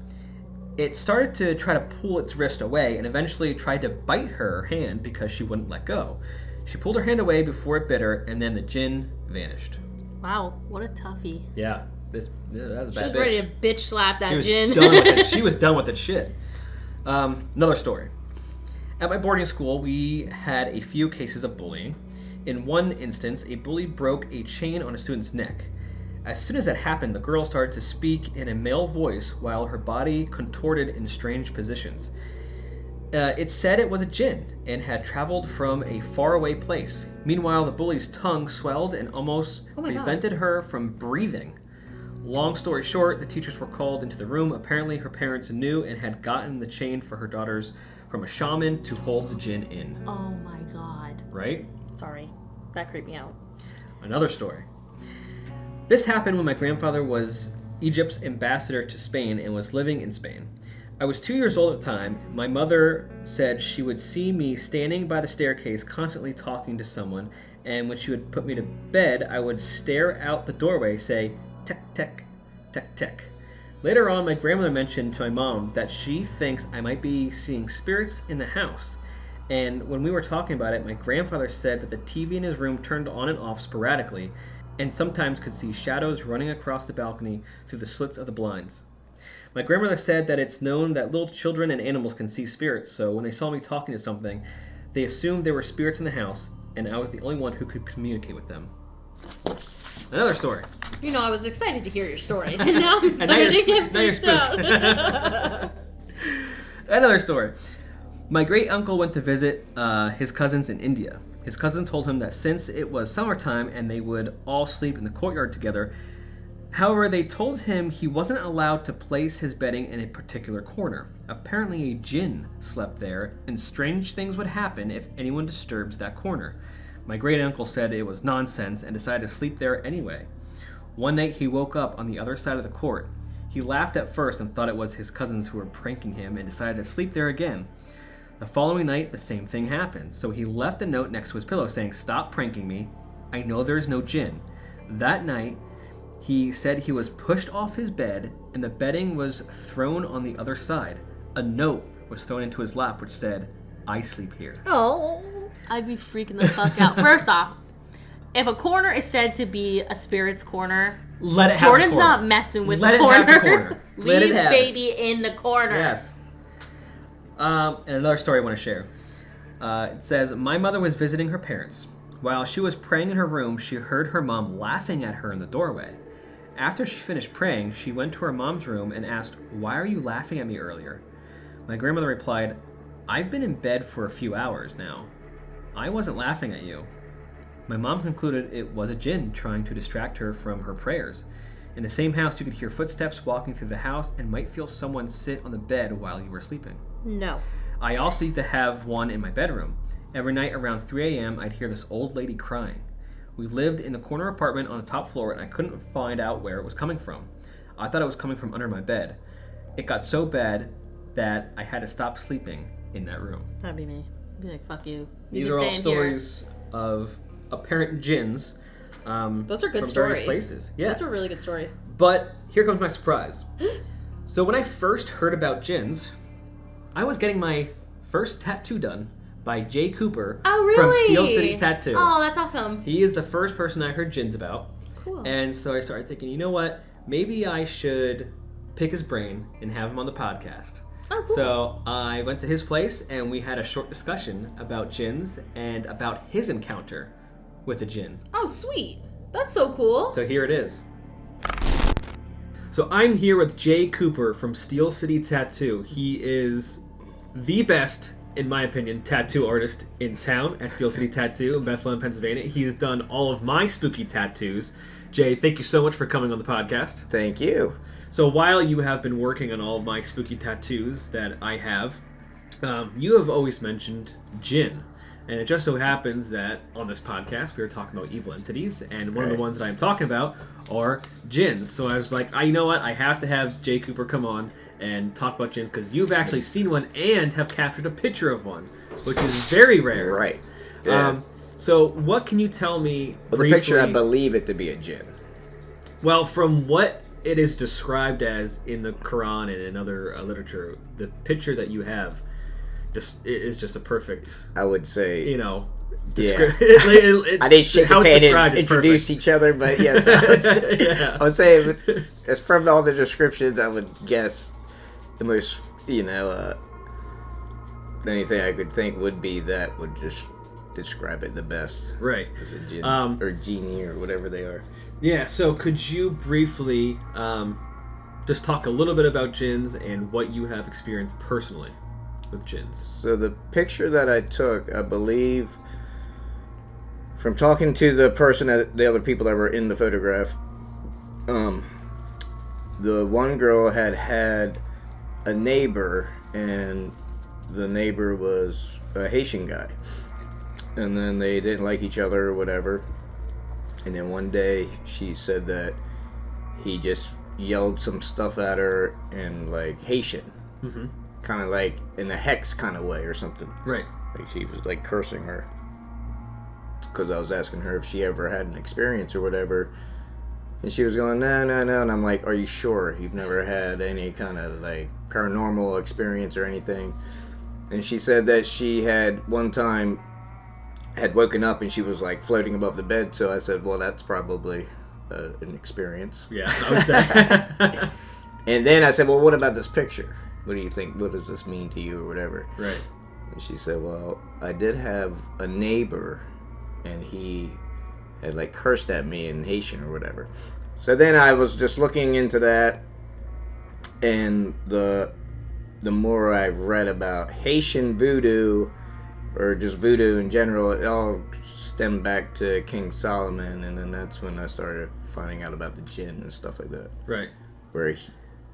It started to try to pull its wrist away and eventually tried to bite her hand because she wouldn't let go. She pulled her hand away before it bit her, and then the jinn vanished. Wow, what a toughie. Yeah, that was a bad bitch. She was ready to bitch slap that jinn. Done with it. She was done with it shit. Another story. At my boarding school, we had a few cases of bullying. In one instance, a bully broke a chain on a student's neck. As soon as that happened, the girl started to speak in a male voice while her body contorted in strange positions. It said it was a jinn and had traveled from a faraway place. Meanwhile, the bully's tongue swelled and almost prevented her from breathing. Long story short, the teachers were called into the room. Apparently, her parents knew and had gotten the chain for her daughters from a shaman to hold the jinn in. Oh my god. Right? Sorry. That creeped me out. Another story. This happened when my grandfather was Egypt's ambassador to Spain and was living in Spain. I was 2 years old at the time. My mother said she would see me standing by the staircase constantly talking to someone, and when she would put me to bed, I would stare out the doorway, say, "Tek, tek, tek, tek." Later on, my grandmother mentioned to my mom that she thinks I might be seeing spirits in the house. And when we were talking about it, my grandfather said that the TV in his room turned on and off sporadically, and sometimes could see shadows running across the balcony through the slits of the blinds. My grandmother said that it's known that little children and animals can see spirits, so when they saw me talking to something, they assumed there were spirits in the house, and I was the only one who could communicate with them. Another story. You know, I was excited to hear your stories, and now I'm starting to get freaked out. Another story. My great uncle went to visit his cousins in India. His cousin told him that since it was summertime and they would all sleep in the courtyard together, however, they told him he wasn't allowed to place his bedding in a particular corner. Apparently a jinn slept there, and strange things would happen if anyone disturbs that corner. My great uncle said it was nonsense and decided to sleep there anyway. One night he woke up on the other side of the court. He laughed at first and thought it was his cousins who were pranking him and decided to sleep there again. The following night, the same thing happened, so he left a note next to his pillow saying, "Stop pranking me. I know there's no jinn." That night, He said he was pushed off his bed and the bedding was thrown on the other side. A note was thrown into his lap which said, "I sleep here." Oh, I'd be freaking the fuck out. First off, if a corner is said to be a spirit's corner, let it have Jordan's the corner. not messing with Let the it corner. have the corner. Let Leave it have baby in the corner. Yes. And another story I want to share. It says, my mother was visiting her parents. While she was praying in her room, she heard her mom laughing at her in the doorway. After she finished praying, she went to her mom's room and asked, "Why are you laughing at me earlier?" My grandmother replied, "I've been in bed for a few hours now. I wasn't laughing at you." My mom concluded it was a jinn trying to distract her from her prayers. In the same house, you could hear footsteps walking through the house and might feel someone sit on the bed while you were sleeping. No. I also used to have one in my bedroom. Every night around 3 a.m., I'd hear this old lady crying. We lived in the corner apartment on the top floor, and I couldn't find out where it was coming from. I thought it was coming from under my bed. It got so bad that I had to stop sleeping in that room. That'd be me. I'd be like, fuck you. These are all stories of apparent jinns. Those are good from stories. Various places. Yeah. Those were really good stories. But here comes my surprise. So when I first heard about jinns, I was getting my first tattoo done by Jay Cooper from Steel City Tattoo. Oh, that's awesome. He is the first person I heard jinns about. Cool. And so I started thinking, you know what? Maybe I should pick his brain and have him on the podcast. Oh, cool. So I went to his place and we had a short discussion about jinns and about his encounter with a jinn. Oh, sweet. That's so cool. So here it is. So I'm here with Jay Cooper from Steel City Tattoo. He is the best, in my opinion, tattoo artist in town at Steel City Tattoo in Bethlehem, Pennsylvania. He's done all of my spooky tattoos. Jay, thank you so much for coming on the podcast. Thank you. So while you have been working on all of my spooky tattoos that I have, you have always mentioned jinn. And it just so happens that on this podcast, we were talking about evil entities, and one of the ones that I'm talking about are jinns. So I was like, you know what? I have to have Jay Cooper come on and talk about jinns, because you've actually seen one and have captured a picture of one, which is very rare. Right. Yeah. So what can you tell me briefly? The picture, I believe it to be a jinn. Well, from what it is described as in the Quran and in other literature, the picture that you have is just a perfect, I would say, yeah. I didn't shake his hand and introduce each other, but yes, I would say, Yeah. I would say as from all the descriptions, I would guess the most, anything I could think would be that would just describe it the best. Right. As a jinn, or genie, or whatever they are. Yeah, so could you briefly just talk a little bit about jinns and what you have experienced personally with jinns? So the picture that I took, I believe, from talking to the person, the other people that were in the photograph, the one girl had a neighbor, and the neighbor was a Haitian guy. And then they didn't like each other or whatever. And then one day she said that he just yelled some stuff at her in like Haitian. Mm-hmm. Kind of like in a hex kind of way or something. Right. Like she was like cursing her. Because I was asking her if she ever had an experience or whatever. And she was going, no. And I'm like, are you sure you've never had any kind of like paranormal experience or anything? And she said that she had one time had woken up and she was like floating above the bed. So I said, well, that's probably an experience. Yeah, I would say. And then I said, well, what about this picture? What do you think? What does this mean to you or whatever? Right. And she said, well, I did have a neighbor and he had like cursed at me in Haitian or whatever. So then I was just looking into that, and the more I read about Haitian voodoo, or just voodoo in general, it all stemmed back to King Solomon, and then that's when I started finding out about the jinn and stuff like that. Right.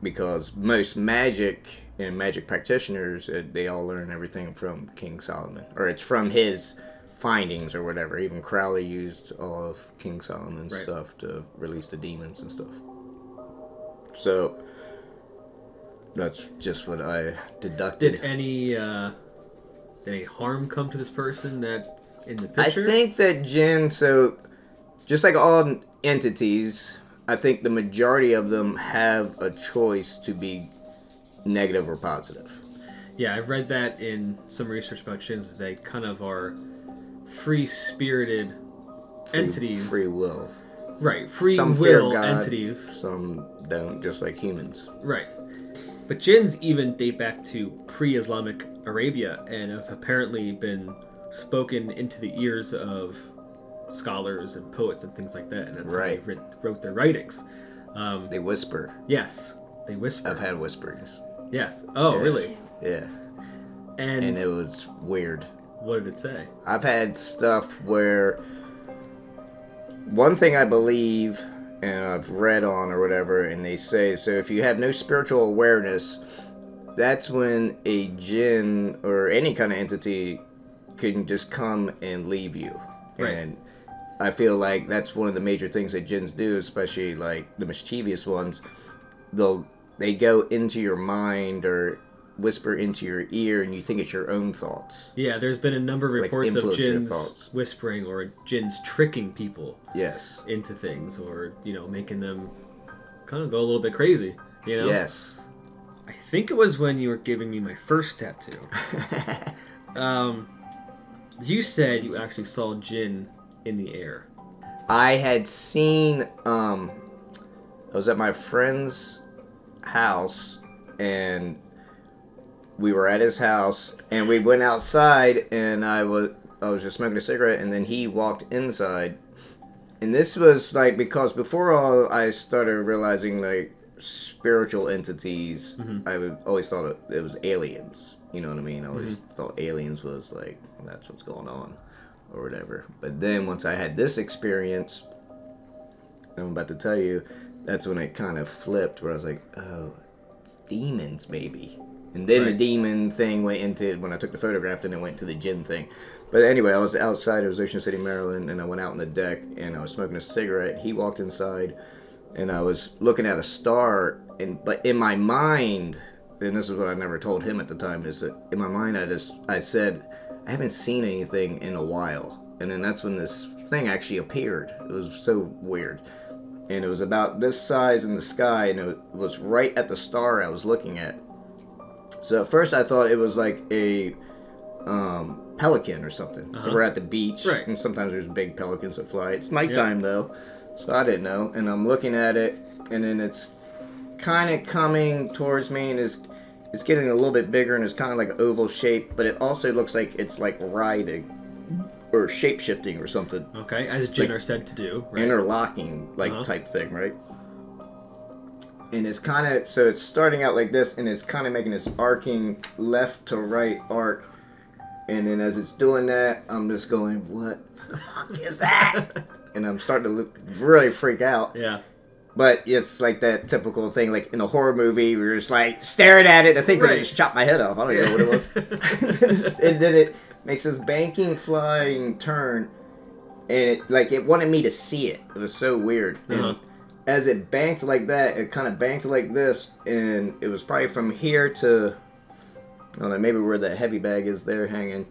Because most magic and magic practitioners, they all learn everything from King Solomon, or it's from his findings or whatever. Even Crowley used all of King Solomon's stuff to release the demons and stuff. So that's just what I deducted. Did any harm come to this person that's in the picture? I think that jinn, so just like all entities, I think the majority of them have a choice to be negative or positive. Yeah, I've read that in some research about jinns. They kind of are free-spirited entities. Free will. Right, free Some will fear God, entities. Some don't, just like humans. Right. But jinns even date back to pre-Islamic Arabia and have apparently been spoken into the ears of scholars and poets and things like that. And that's how they wrote their writings. They whisper. Yes, they whisper. I've had whisperings. Yes. Oh, yes. Really? Yeah. And it was weird. What did it say? I've had stuff where one thing I believe, and I've read on or whatever, and they say, so if you have no spiritual awareness, that's when a jinn or any kind of entity can just come and leave you. Right. And I feel like that's one of the major things that jinns do, especially like the mischievous ones. They go into your mind or whisper into your ear, and you think it's your own thoughts. Yeah, there's been a number of reports of jinns thoughts. whispering or jinns tricking people. Yes. Into things, or making them kind of go a little bit crazy. Yes. I think it was when you were giving me my first tattoo. You said you actually saw jinn in the air. I had seen. I was at my friend's house, and we were at his house, and we went outside, and I was just smoking a cigarette, and then he walked inside. And this was like, because before all, I started realizing like spiritual entities, I always thought it was aliens. You know what I mean? I always thought aliens was like, that's what's going on or whatever. But then once I had this experience, I'm about to tell you, that's when it kind of flipped, where I was like, oh, it's demons maybe. And then the demon thing went into, when I took the photograph, then it went to the jinn thing. But anyway, I was outside, it was Ocean City, Maryland, and I went out on the deck, and I was smoking a cigarette. He walked inside, and I was looking at a star, but in my mind, and this is what I never told him at the time, is that in my mind I said, I haven't seen anything in a while. And then that's when this thing actually appeared. It was so weird. And it was about this size in the sky, and it was right at the star I was looking at. So at first I thought it was like a pelican or something. So we're at the beach, and sometimes there's big pelicans that fly. It's nighttime though, so I didn't know. And I'm looking at it, and then it's kind of coming towards me, and it's getting a little bit bigger, and it's kind of like oval shape, but it also looks like it's like writhing or shape-shifting or something. Okay, as jinn are said to do. Right? Interlocking type thing, right? And it's kind of, so it's starting out like this, and it's kind of making this arcing left to right arc. And then as it's doing that, I'm just going, what the fuck is that? And I'm starting to really freak out. Yeah. But it's like that typical thing, like in a horror movie, we're just like staring at it. I think could have just chopped my head off. I don't even know what it was. And then it makes this banking flying turn, and it wanted me to see it. It was so weird. And as it banked like that, it kind of banked like this, and it was probably from here to, I don't know, maybe where that heavy bag is there hanging,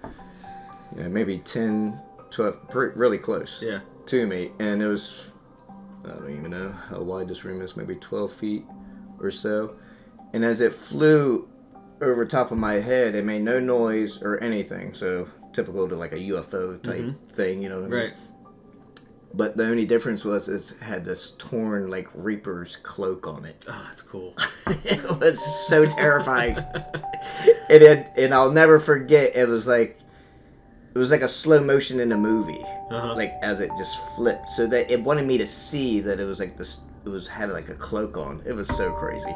maybe 10, 12, really close to me. And it was, I don't even know how wide this room is, maybe 12 feet or so. And as it flew over top of my head, it made no noise or anything. So typical to like a UFO type thing, you know what I mean? Right. But the only difference was it had this torn like Reaper's cloak on it. Oh, that's cool. It was so terrifying. And I'll never forget, it was like a slow motion in a movie. Like as it just flipped. So that it wanted me to see that it was like this, had like a cloak on. It was so crazy.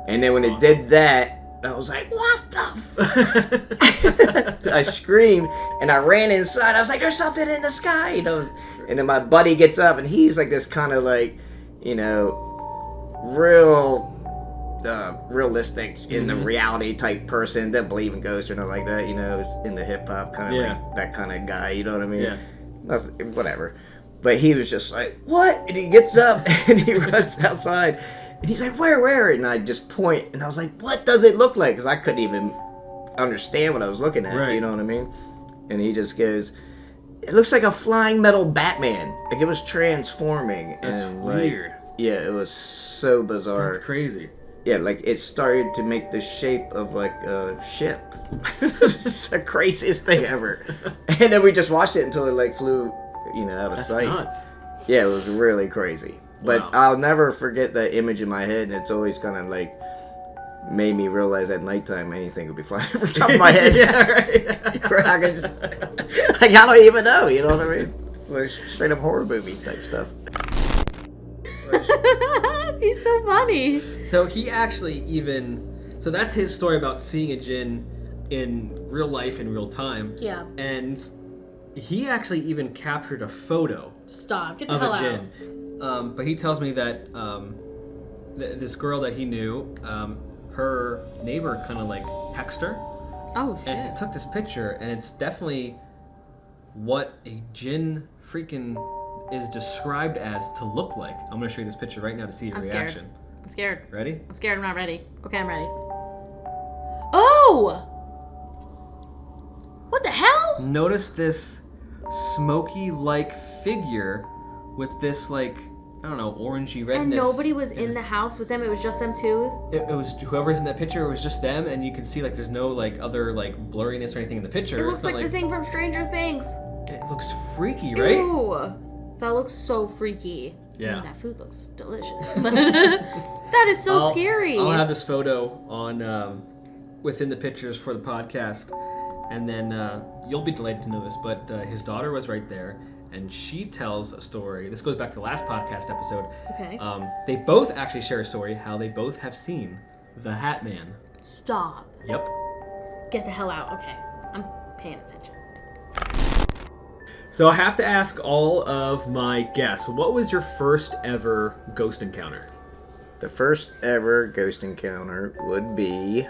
And then when it did that, I was like, what the fuck? I screamed, and I ran inside. I was like, there's something in the sky. And then my buddy gets up, and he's like this kind of like, real realistic in the reality type person. Doesn't believe in ghosts or nothing like that. Is in the hip hop kind of like that kind of guy. You know what I mean? Yeah. Nothing, whatever. But he was just like, what? And he gets up, and he runs outside. And he's like, where? And I just point, and I was like, what does it look like? Because I couldn't even understand what I was looking at, you know what I mean? And he just goes, it looks like a flying metal Batman. Like it was transforming. That's weird. Yeah, it was so bizarre. That's crazy. Yeah, like it started to make the shape of like a ship. It's the craziest thing ever. And then we just watched it until it like flew, out of That's sight. nuts. Yeah, it was really crazy. But Wow. I'll never forget that image in my head, and it's always kind of like made me realize at nighttime anything could be flying over the top of my head. Yeah, right. I can just, like, I don't even know, you know what I mean? Like straight up horror movie type stuff. He's so funny. So he actually so that's his story about seeing a djinn in real life in real time. Yeah. And he actually even captured a photo Stop. Get the of hell a out. djinn. But he tells me that this girl that he knew, her neighbor kind of like hexed her. Oh, And shit. he took this picture, and it's definitely what a djinn freaking is described as to look like. I'm going to show you this picture right now to see your I'm reaction. scared. I'm scared. Ready? I'm scared. I'm not ready. Okay, I'm ready. Oh! What the hell? Notice this smoky-like figure with this, like, I don't know, orangey redness. And nobody was in his- the house with them. It was just them two. It was whoever's in that picture. It was just them, and you can see like there's no like other like blurriness or anything in the picture. It It's looks not like the thing from Stranger Things. It looks freaky, right? Ew. That looks so freaky. Yeah. I mean, that food looks delicious. That is so scary. I'll have this photo on within the pictures for the podcast, and then you'll be delighted to know this, but his daughter was right there, and she tells a story. This goes back to the last podcast episode. Okay. They both actually share a story how they both have seen the Hat Man. Stop. Yep. Get the hell out. Okay. I'm paying attention. So I have to ask all of my guests, what was your first ever ghost encounter? The first ever ghost encounter would be,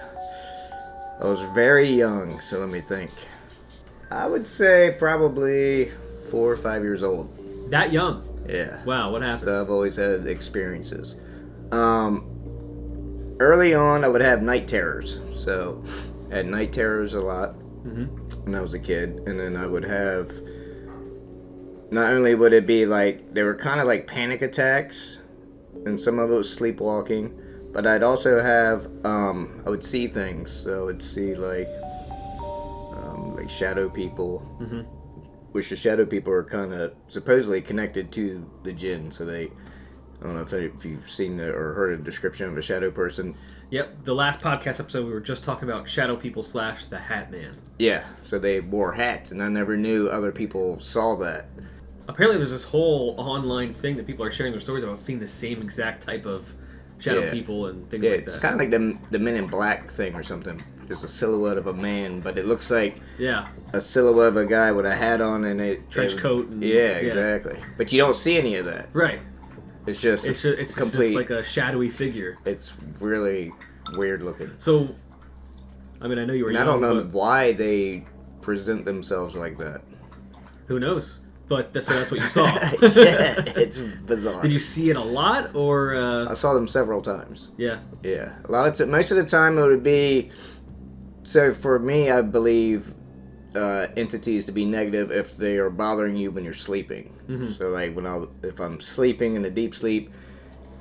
I was very young, so let me think. I would say probably 4 or 5 years old. That young? Yeah. Wow, what happened? So I've always had experiences. Early on, I would have night terrors. So I had night terrors a lot when I was a kid. And then I would have, not only would it be like, they were kind of like panic attacks, and some of it was sleepwalking, but I'd also have, I would see things. So I would see like shadow people, which the shadow people are kind of supposedly connected to the jinn. So they, I don't know if you've seen or heard a description of a shadow person. Yep, the last podcast episode we were just talking about shadow people / the Hat Man. Yeah, so they wore hats, and I never knew other people saw that. Apparently there's this whole online thing that people are sharing their stories about seeing the same exact type of shadow people and things Yeah, like that. it's kind of like the Men in Black thing or something. Just a silhouette of a man, but it looks like a silhouette of a guy with a hat on and trench coat. And, yeah, exactly. But you don't see any of that. Right. It's just It's complete. just like a shadowy figure. It's really weird looking. So, I mean, I know you were And young, I don't know but why they present themselves like that. who knows? But so that's what you saw. Yeah, it's bizarre. Did you see it a lot, or? I saw them several times. Yeah. Yeah, a lot of most of the time it would be. So for me, I believe entities to be negative if they are bothering you when you're sleeping. So like if I'm sleeping in a deep sleep,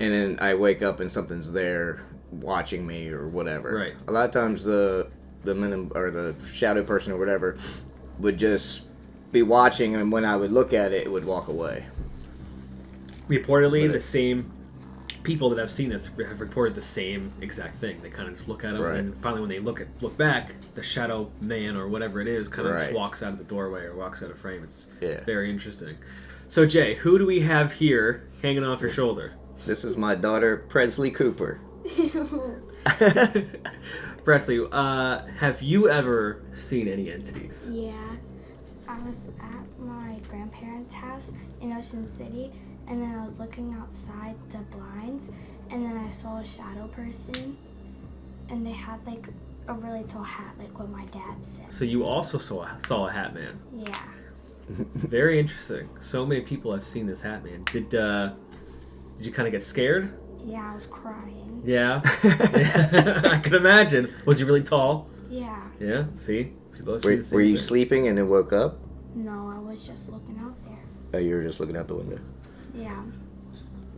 and then I wake up and something's there watching me or whatever. Right. A lot of times the or the shadow person or whatever would just be watching, and when I would look at it, it would walk away. Reportedly, the same people that have seen this have reported the same exact thing. They kind of just look at them, and then finally when they look back, the shadow man or whatever it is kind of just walks out of the doorway or walks out of frame. It's very interesting. So Jay, who do we have here hanging off your shoulder? This is my daughter, Presley Cooper. Presley, have you ever seen any entities? Yeah, I was at my grandparents' house in Ocean City, and then I was looking outside the blinds, and then I saw a shadow person, and they had like a really tall hat, like what my dad said. So you also saw a Hat Man. Yeah. Very interesting. So many people have seen this Hat Man. Did you kind of get scared? Yeah, I was crying. Yeah. I can imagine. Was he really tall? Yeah. Yeah. See, people have seen the same Were you thing. sleeping and then woke up? No, I was just looking out there. Oh, you were just looking out the window. Yeah.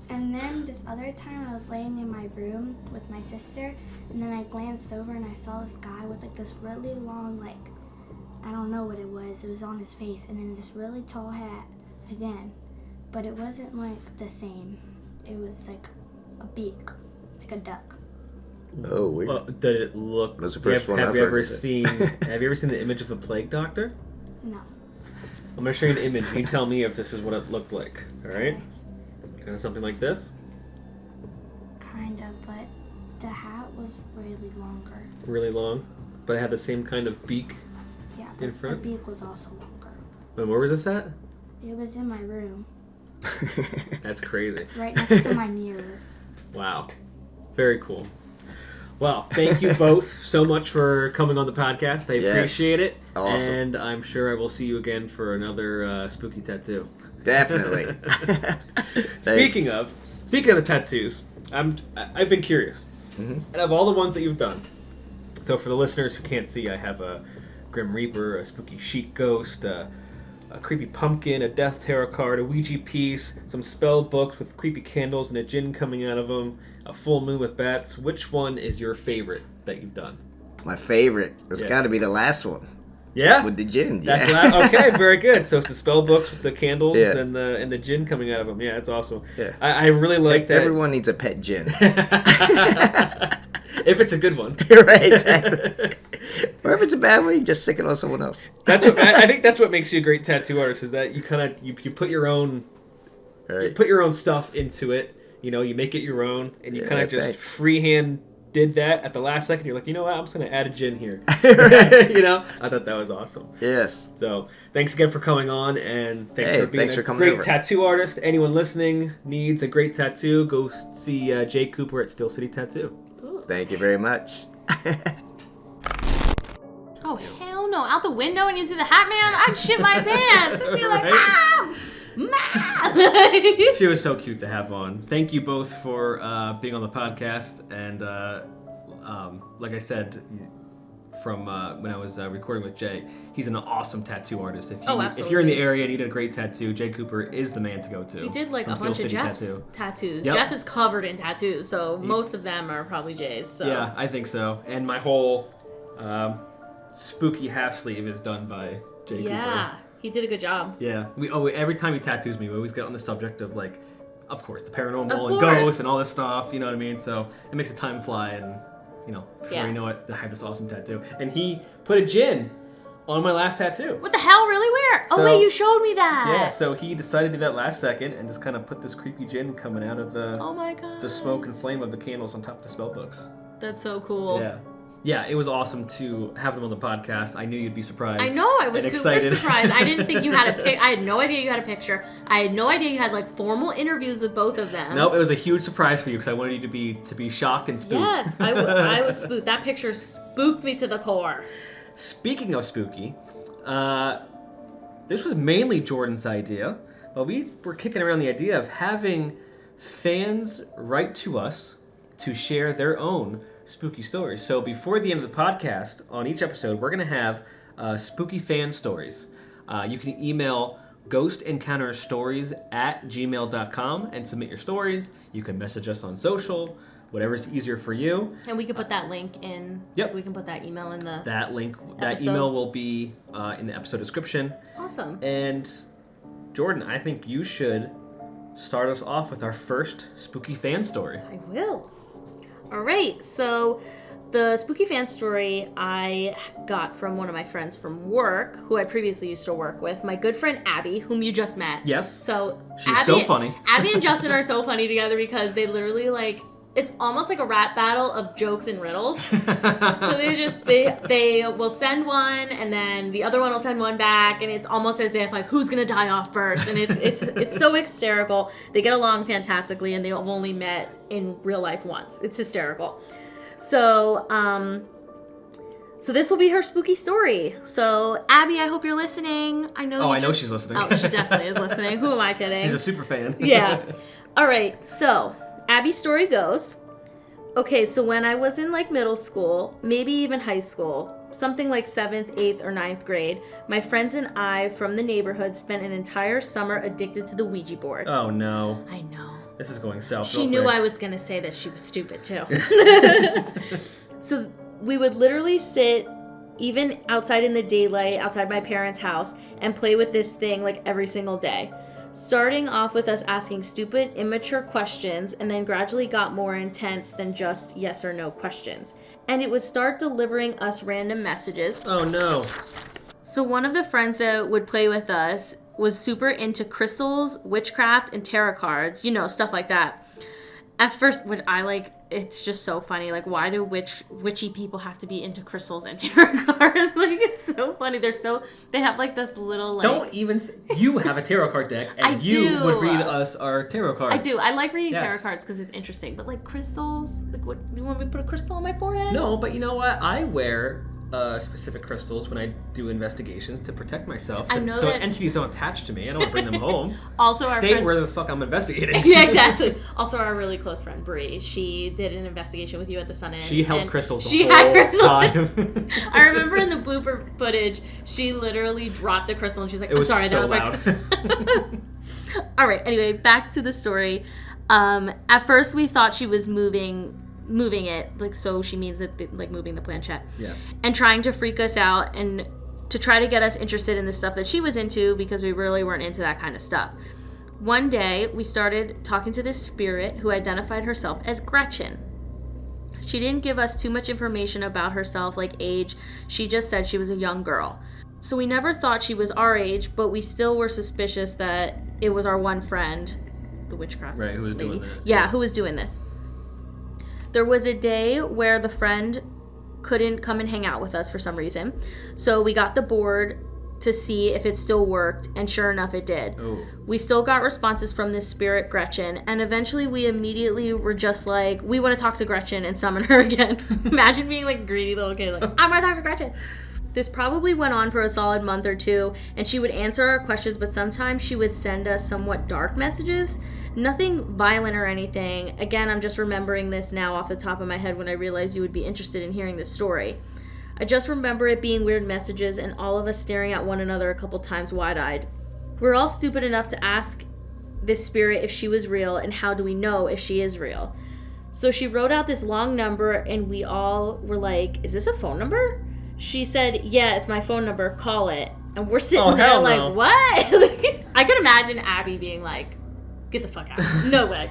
And And then this other time I was laying in my room with my sister, and then I glanced over and I saw this guy with like this really long, like, I don't know what it was on his face, and then this really tall hat again. But it wasn't like the same. It was like a beak, like a duck. Oh, weird. Did it look... That's the first one Have I've you heard ever of it. seen... Have you ever seen the image of the plague doctor? No. I'm going to show you an image. You tell me if this is what it looked like. All right? Kind of something like this? Kind of, but the hat was really longer. Really long. But it had the same kind of beak. Yeah, In but front? the beak was also longer. And where was this at? It was in my room, That's crazy. right next to my mirror. Wow. Very cool. Well, thank you both so much for coming on the podcast. I Yes. appreciate it. Awesome. And I'm sure I will see you again for another spooky tattoo. Definitely. Speaking of the tattoos, I've been curious. Mhm. And of all the ones that you've done, so for the listeners who can't see, I have a Grim Reaper, a spooky sheet ghost, a creepy pumpkin, a death tarot card, a Ouija piece, some spell books with creepy candles and a jinn coming out of them, a full moon with bats. Which one is your favorite that you've done? My favorite has Yeah. got to be the last one Yeah? with the jinn. That's yeah. okay, very good. So it's the spell books with the candles Yeah. and the jinn coming out of them. Yeah, it's awesome. Yeah. I really like that. Everyone needs a pet jinn. If it's a good one. Right, exactly. Or if it's a bad one, you just stick it on someone else. That's what I think. That's what makes you a great tattoo artist. Is that you kind of you put your own Right. stuff into it. You know, you make it your own, and you Yeah, kind of just thanks. freehand did that at the last second. You're like, you know what? I'm just gonna add a jinn here. You know, I thought that was awesome. Yes. So thanks again for coming on, and thanks Hey, for being thanks a for coming great over. tattoo artist. Anyone listening needs a great tattoo, go see Jay Cooper at Steel City Tattoo. Thank you very much. Oh, hell no. Out the window and you see the hat man? I'd shit my pants. I'd be like, Right? Mom! Mom! She was so cute to have on. Thank you both for being on the podcast. And like I said, from when I was recording with Jay, he's an awesome tattoo artist. If you're in the area and you need a great tattoo, Jay Cooper is the man to go to. He did like from a Steel bunch of City Jeff's Tattoo. tattoos. Yep. Jeff is covered in tattoos, so most of them are probably Jay's. So. Yeah, I think so. And my whole spooky half sleeve is done by Jay Yeah, Cooper. he did a good job. Yeah. Every time he tattoos me, we always get on the subject of like, of course, the paranormal Of and course. ghosts and all this stuff. You know what I mean? So it makes the time fly, and you know, before Yeah. you know it, I have this awesome tattoo. And he put a jinn on my last tattoo. What the hell? Really? Where? So- Oh, wait, you showed me that. Yeah. So he decided to do that last second and just kind of put this creepy jinn coming out of Oh my god. the smoke and flame of the candles on top of the spell books. That's so cool. Yeah. Yeah, it was awesome to have them on the podcast. I knew you'd be surprised. I know, I was and super excited. surprised. I didn't think you had a I had no idea you had a picture. I had no idea you had like formal interviews with both of them. Nope, it was a huge surprise for you because I wanted you to be shocked and spooked. Yes, I was spooked. That picture spooked me to the core. Speaking of spooky, this was mainly Jordan's idea, but we were kicking around the idea of having fans write to us to share their own spooky stories. So before the end of the podcast, on each episode, we're going to have spooky fan stories. You can email GhostEncountersStories@gmail.com and submit your stories. You can message us on social, whatever's easier for you. And we can put that link in. Yep. We can put that email in the. That Episode. email will be in the episode description. Awesome. And Jordan, I think you should start us off with our first spooky fan story. I will. All right. So, the spooky fan story I got from one of my friends from work, who I previously used to work with, my good friend Abby, whom you just met. Yes. So She's so funny. Abby and Justin are so funny together because they literally like. It's almost like a rap battle of jokes and riddles. So they will send one and then the other one will send one back, and it's almost as if like who's gonna die off first, and it's so hysterical. They get along fantastically, and they've only met in real life once. It's hysterical. So so this will be her spooky story. So Abby, I hope you're listening. I know. I know she's listening. Oh, she definitely is listening. Who am I kidding? She's a super fan. Yeah. All right. So Abby's story goes, okay, so when I was in like middle school, maybe even high school, something like 7th, 8th, or 9th grade, my friends and I from the neighborhood spent an entire summer addicted to the Ouija board. Oh no. I know. This is going south. She real knew quick. I was going to say that she was stupid, too. So we would literally sit, even outside in the daylight, outside my parents' house, and play with this thing like every single day. Starting off with us asking stupid, immature questions, and then gradually got more intense than just yes or no questions. And it would start delivering us random messages. Oh, no. So one of the friends that would play with us was super into crystals, witchcraft, and tarot cards, stuff like that. At first, which I like, it's just so funny. Like, why do witchy people have to be into crystals and tarot cards? Like, it's so funny. They have like this little like. Don't even. You have a tarot card deck, and you would read us our tarot cards. I do. I like reading Yes. tarot cards because it's interesting. But like crystals, like what? You want me to put a crystal on my forehead? No, but you know what? I wear specific crystals when I do investigations to protect myself. I know so that- entities don't attach to me. I don't want to bring them home. Also, our Stay friend... where the fuck I'm investigating. Yeah, exactly. Also, our really close friend Bree, she did an investigation with you at the Sun Inn. She held and crystals the she whole had crystals. time. I remember in the blooper footage, she literally dropped a crystal and she's like, It was I'm sorry, so that was my loud. crystal. All right, anyway, back to the story. At first, we thought she was moving it, like, so she means that, like, moving the planchette. Yeah. And trying to freak us out and to try to get us interested in the stuff that she was into because we really weren't into that kind of stuff. One day, we started talking to this spirit who identified herself as Gretchen. She didn't give us too much information about herself, like age. She just said she was a young girl. So we never thought she was our age, but we still were suspicious that it was our one friend, the witchcraft Right, who was lady. doing that. Yeah, who was doing this. There was a day where the friend couldn't come and hang out with us for some reason. So we got the board to see if it still worked, and sure enough, it did. Oh. We still got responses from this spirit, Gretchen, and eventually we immediately were just like, we want to talk to Gretchen and summon her again. Imagine being like a greedy little kid, like, I want to talk to Gretchen. This probably went on for a solid month or two, and she would answer our questions, but sometimes she would send us somewhat dark messages. Nothing violent or anything. Again, I'm just remembering this now off the top of my head when I realized you would be interested in hearing this story. I just remember it being weird messages and all of us staring at one another a couple times wide-eyed. We're all stupid enough to ask this spirit if she was real, and how do we know if she is real? So she wrote out this long number, and we all were like, is this a phone number? She said, yeah, it's my phone number, call it. And we're sitting there hell like, no. what? I could imagine Abby being like, get the fuck out. No way.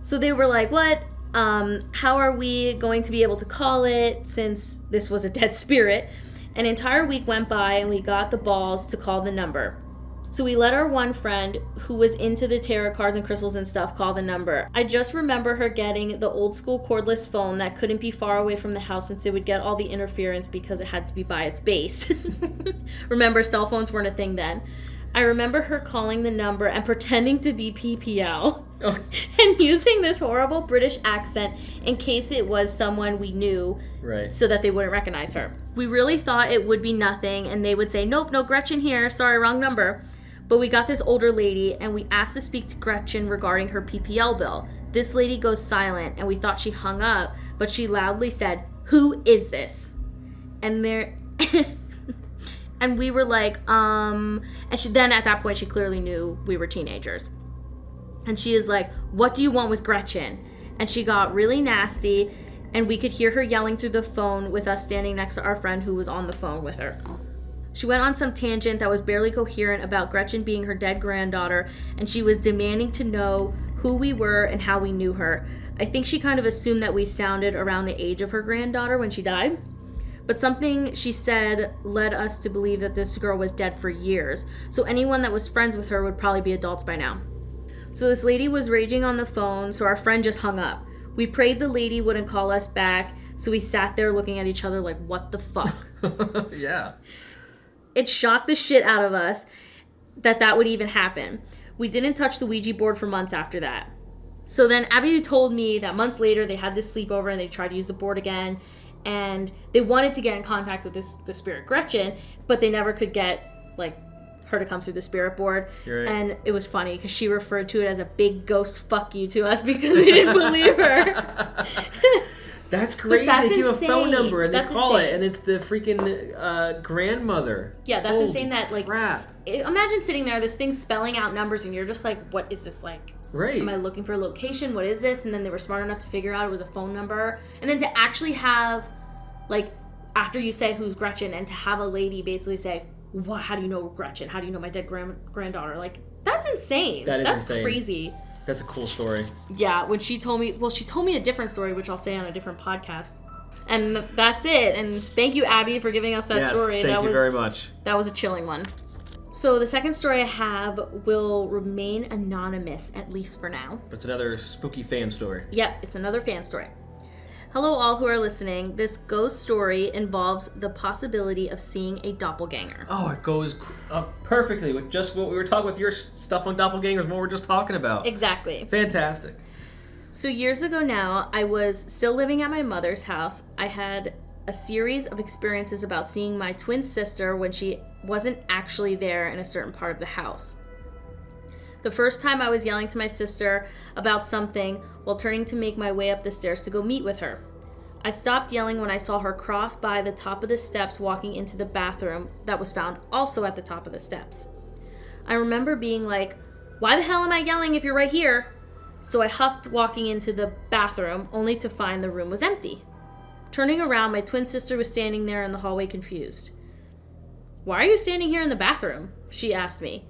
So they were like, what? How are we going to be able to call it since this was a dead spirit? An entire week went by and we got the balls to call the number. So we let our one friend, who was into the tarot cards and crystals and stuff, call the number. I just remember her getting the old school cordless phone that couldn't be far away from the house since it would get all the interference because it had to be by its base. Remember, cell phones weren't a thing then. I remember her calling the number and pretending to be PPL and using this horrible British accent in case it was someone we knew, Right. so that they wouldn't recognize her. We really thought it would be nothing, and they would say, nope, no Gretchen here, sorry, wrong number. But we got this older lady, and we asked to speak to Gretchen regarding her PPL bill. This lady goes silent, and we thought she hung up, but she loudly said, who is this? And and we were like, and then at that point, she clearly knew we were teenagers. And she is like, what do you want with Gretchen? And she got really nasty, and we could hear her yelling through the phone with us standing next to our friend who was on the phone with her. She went on some tangent that was barely coherent about Gretchen being her dead granddaughter, and she was demanding to know who we were and how we knew her. I think she kind of assumed that we sounded around the age of her granddaughter when she died. But something she said led us to believe that this girl was dead for years, so anyone that was friends with her would probably be adults by now. So this lady was raging on the phone, so our friend just hung up. We prayed the lady wouldn't call us back, so we sat there looking at each other like, what the fuck? Yeah. It shocked the shit out of us that would even happen. We didn't touch the Ouija board for months after that. So then Abby told me that months later they had this sleepover and they tried to use the board again, and they wanted to get in contact with the spirit Gretchen, but they never could get like her to come through the spirit board. Right. And it was funny because she referred to it as a big ghost fuck you to us because we didn't believe her. That's crazy. that's They give a phone insane. number and That's they call insane. it, and it's the freaking grandmother. Yeah, that's Holy insane that, like, crap. imagine sitting there, this thing spelling out numbers, and you're just like, what is this, like, Right. Am I looking for a location? What is this? And then they were smart enough to figure out it was a phone number. And then to actually have, like, after you say who's Gretchen, and to have a lady basically say, "What? How do you know Gretchen? How do you know my dead granddaughter?" Like, that's insane. That's insane. Crazy. That's a cool story. Yeah, when she told me a different story, which I'll say on a different podcast. And that's it. And thank you, Abby, for giving us that story. Thank you very much. That was a chilling one. So the second story I have will remain anonymous, at least for now. It's another spooky fan story. Yep, it's another fan story. Hello, all who are listening. This ghost story involves the possibility of seeing a doppelganger. Oh, it goes perfectly with just what we were talking with your stuff on doppelgangers, what we're just talking about. Exactly. Fantastic. So years ago now, I was still living at my mother's house. I had a series of experiences about seeing my twin sister when she wasn't actually there in a certain part of the house. The first time I was yelling to my sister about something while turning to make my way up the stairs to go meet with her. I stopped yelling when I saw her cross by the top of the steps walking into the bathroom that was found also at the top of the steps. I remember being like, "Why the hell am I yelling if you're right here?" So I huffed walking into the bathroom only to find the room was empty. Turning around, my twin sister was standing there in the hallway confused. "Why are you standing here in the bathroom?" she asked me.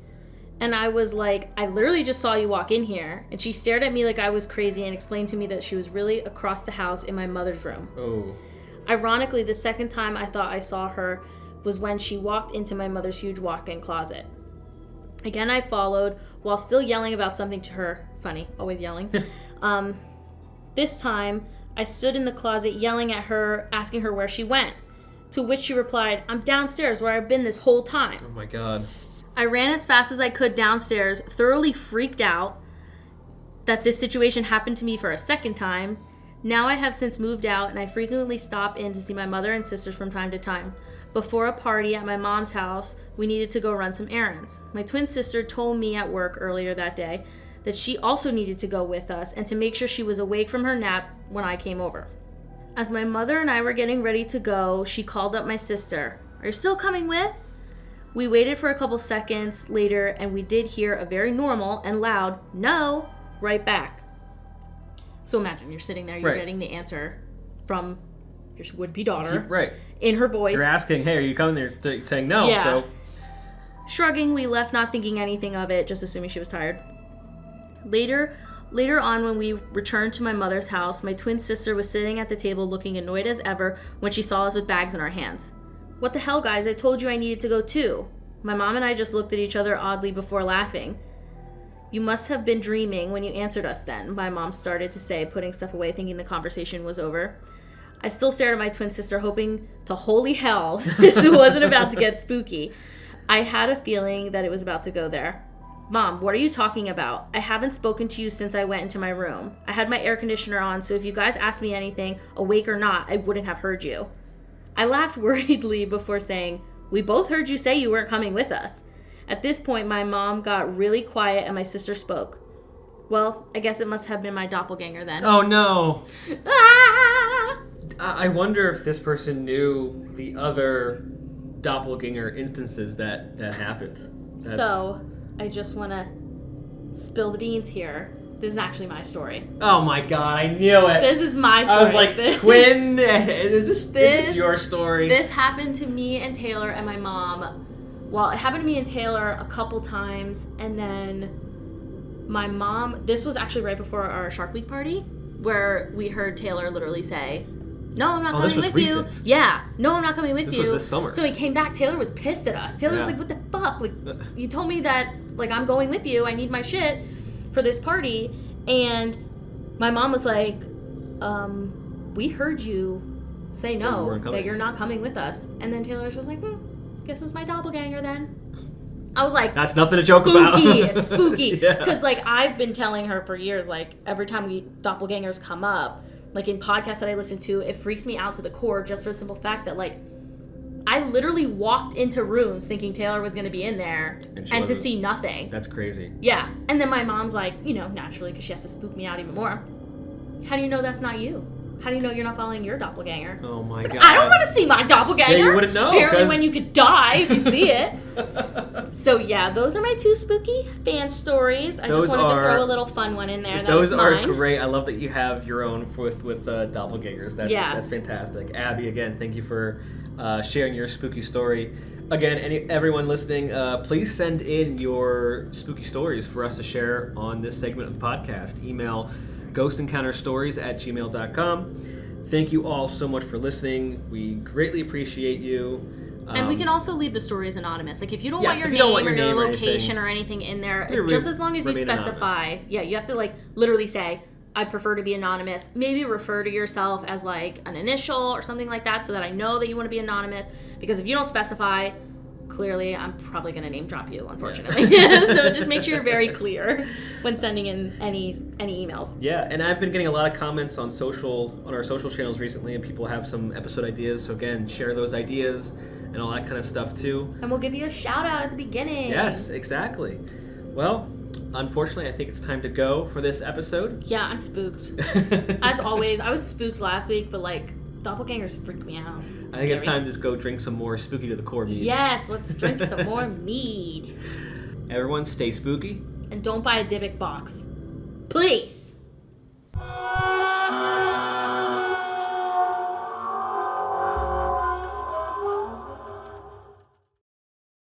And I was like, "I literally just saw you walk in here." And she stared at me like I was crazy and explained to me that she was really across the house in my mother's room. Oh. Ironically, the second time I thought I saw her was when she walked into my mother's huge walk-in closet. Again, I followed while still yelling about something to her. Funny, always yelling. This time, I stood in the closet yelling at her, asking her where she went. To which she replied, "I'm downstairs where I've been this whole time." Oh my God. I ran as fast as I could downstairs, thoroughly freaked out that this situation happened to me for a second time. Now I have since moved out, and I frequently stop in to see my mother and sisters from time to time. Before a party at my mom's house, we needed to go run some errands. My twin sister told me at work earlier that day that she also needed to go with us and to make sure she was awake from her nap when I came over. As my mother and I were getting ready to go, she called up my sister. "Are you still coming with?" We waited for a couple seconds later, and we did hear a very normal and loud "no" right back. So imagine you're sitting there, you're getting the answer from your would-be daughter, right, in her voice. You're asking, "Hey, are you coming there?" Saying no. Yeah. So shrugging, we left, not thinking anything of it, just assuming she was tired. Later on, when we returned to my mother's house, my twin sister was sitting at the table looking annoyed as ever when she saw us with bags in our hands. "What the hell, guys? I told you I needed to go too." My mom and I just looked at each other oddly before laughing. "You must have been dreaming when you answered us then," my mom started to say, putting stuff away, thinking the conversation was over. I still stared at my twin sister, hoping to holy hell this wasn't about to get spooky. I had a feeling that it was about to go there. "Mom, what are you talking about? I haven't spoken to you since I went into my room. I had my air conditioner on, so if you guys asked me anything, awake or not, I wouldn't have heard you." I laughed worriedly before saying, "We both heard you say you weren't coming with us." At this point, my mom got really quiet and my sister spoke. "Well, I guess it must have been my doppelganger then." Oh no. Ah! I wonder if this person knew the other doppelganger instances that happened. So, I just want to spill the beans here. This is actually my story. Oh my God, I knew it. This is my story. I was like, twin, is this your story? This happened to me and Taylor and my mom. Well, it happened to me and Taylor a couple times, and then my mom, this was actually right before our Shark Week party, where we heard Taylor literally say, "No, I'm not coming with recent. you." Yeah, "No, I'm not coming with you." This was this summer. So he came back. Taylor was pissed at us. Taylor was like, "What the fuck? Like, you told me that, like, I'm going with you. I need my shit for this party." And my mom was like, "We heard you say no, that you're not coming with us." And then Taylor was like, "Guess it was my doppelganger then." I was like, "That's nothing to joke about." Spooky. Because, like, I've been telling her for years, like, every time doppelgangers come up, like, in podcasts that I listen to, it freaks me out to the core just for the simple fact that, like, I literally walked into rooms thinking Taylor was going to be in there and to see nothing. That's crazy. Yeah. And then my mom's like, naturally, because she has to spook me out even more, "How do you know that's not you?" How do you know you're not following your doppelganger? Oh my It's like, god. I don't want to see my doppelganger. Yeah, you wouldn't know. Apparently 'cause- when you could die if you see it. So yeah, those are my 2 spooky fan stories. I Those just wanted to are- throw a little fun one in there. That Those was are mine. great. I love that you have your own with doppelgangers. That's fantastic. Abby, again, thank you for sharing your spooky story. Again, everyone listening, please send in your spooky stories for us to share on this segment of the podcast. Email GhostEncountersStories@gmail.com. Thank you all so much for listening. We greatly appreciate you. And we can also leave the stories anonymous. Like if you don't Yes, want your if you don't name want your or your name or location or anything in there, You just as long as you remain specify. anonymous. Yeah, you have to like literally say, I prefer to be anonymous. Maybe refer to yourself as like an initial or something like that so that I know that you want to be anonymous. Because if you don't specify, clearly I'm probably going to name drop you, unfortunately. So just make sure you're very clear when sending in any emails. Yeah, and I've been getting a lot of comments on our social channels recently, and people have some episode ideas. So again, share those ideas and all that kind of stuff too. And we'll give you a shout out at the beginning. Yes, exactly. Well, unfortunately, I think it's time to go for this episode. Yeah, I'm spooked. As always, I was spooked last week, but like doppelgangers freak me out. I think it's Scary. time to just go drink some more spooky to the core mead. Yes, let's drink some more mead. Everyone, stay spooky. And don't buy a Dybbuk box. Please.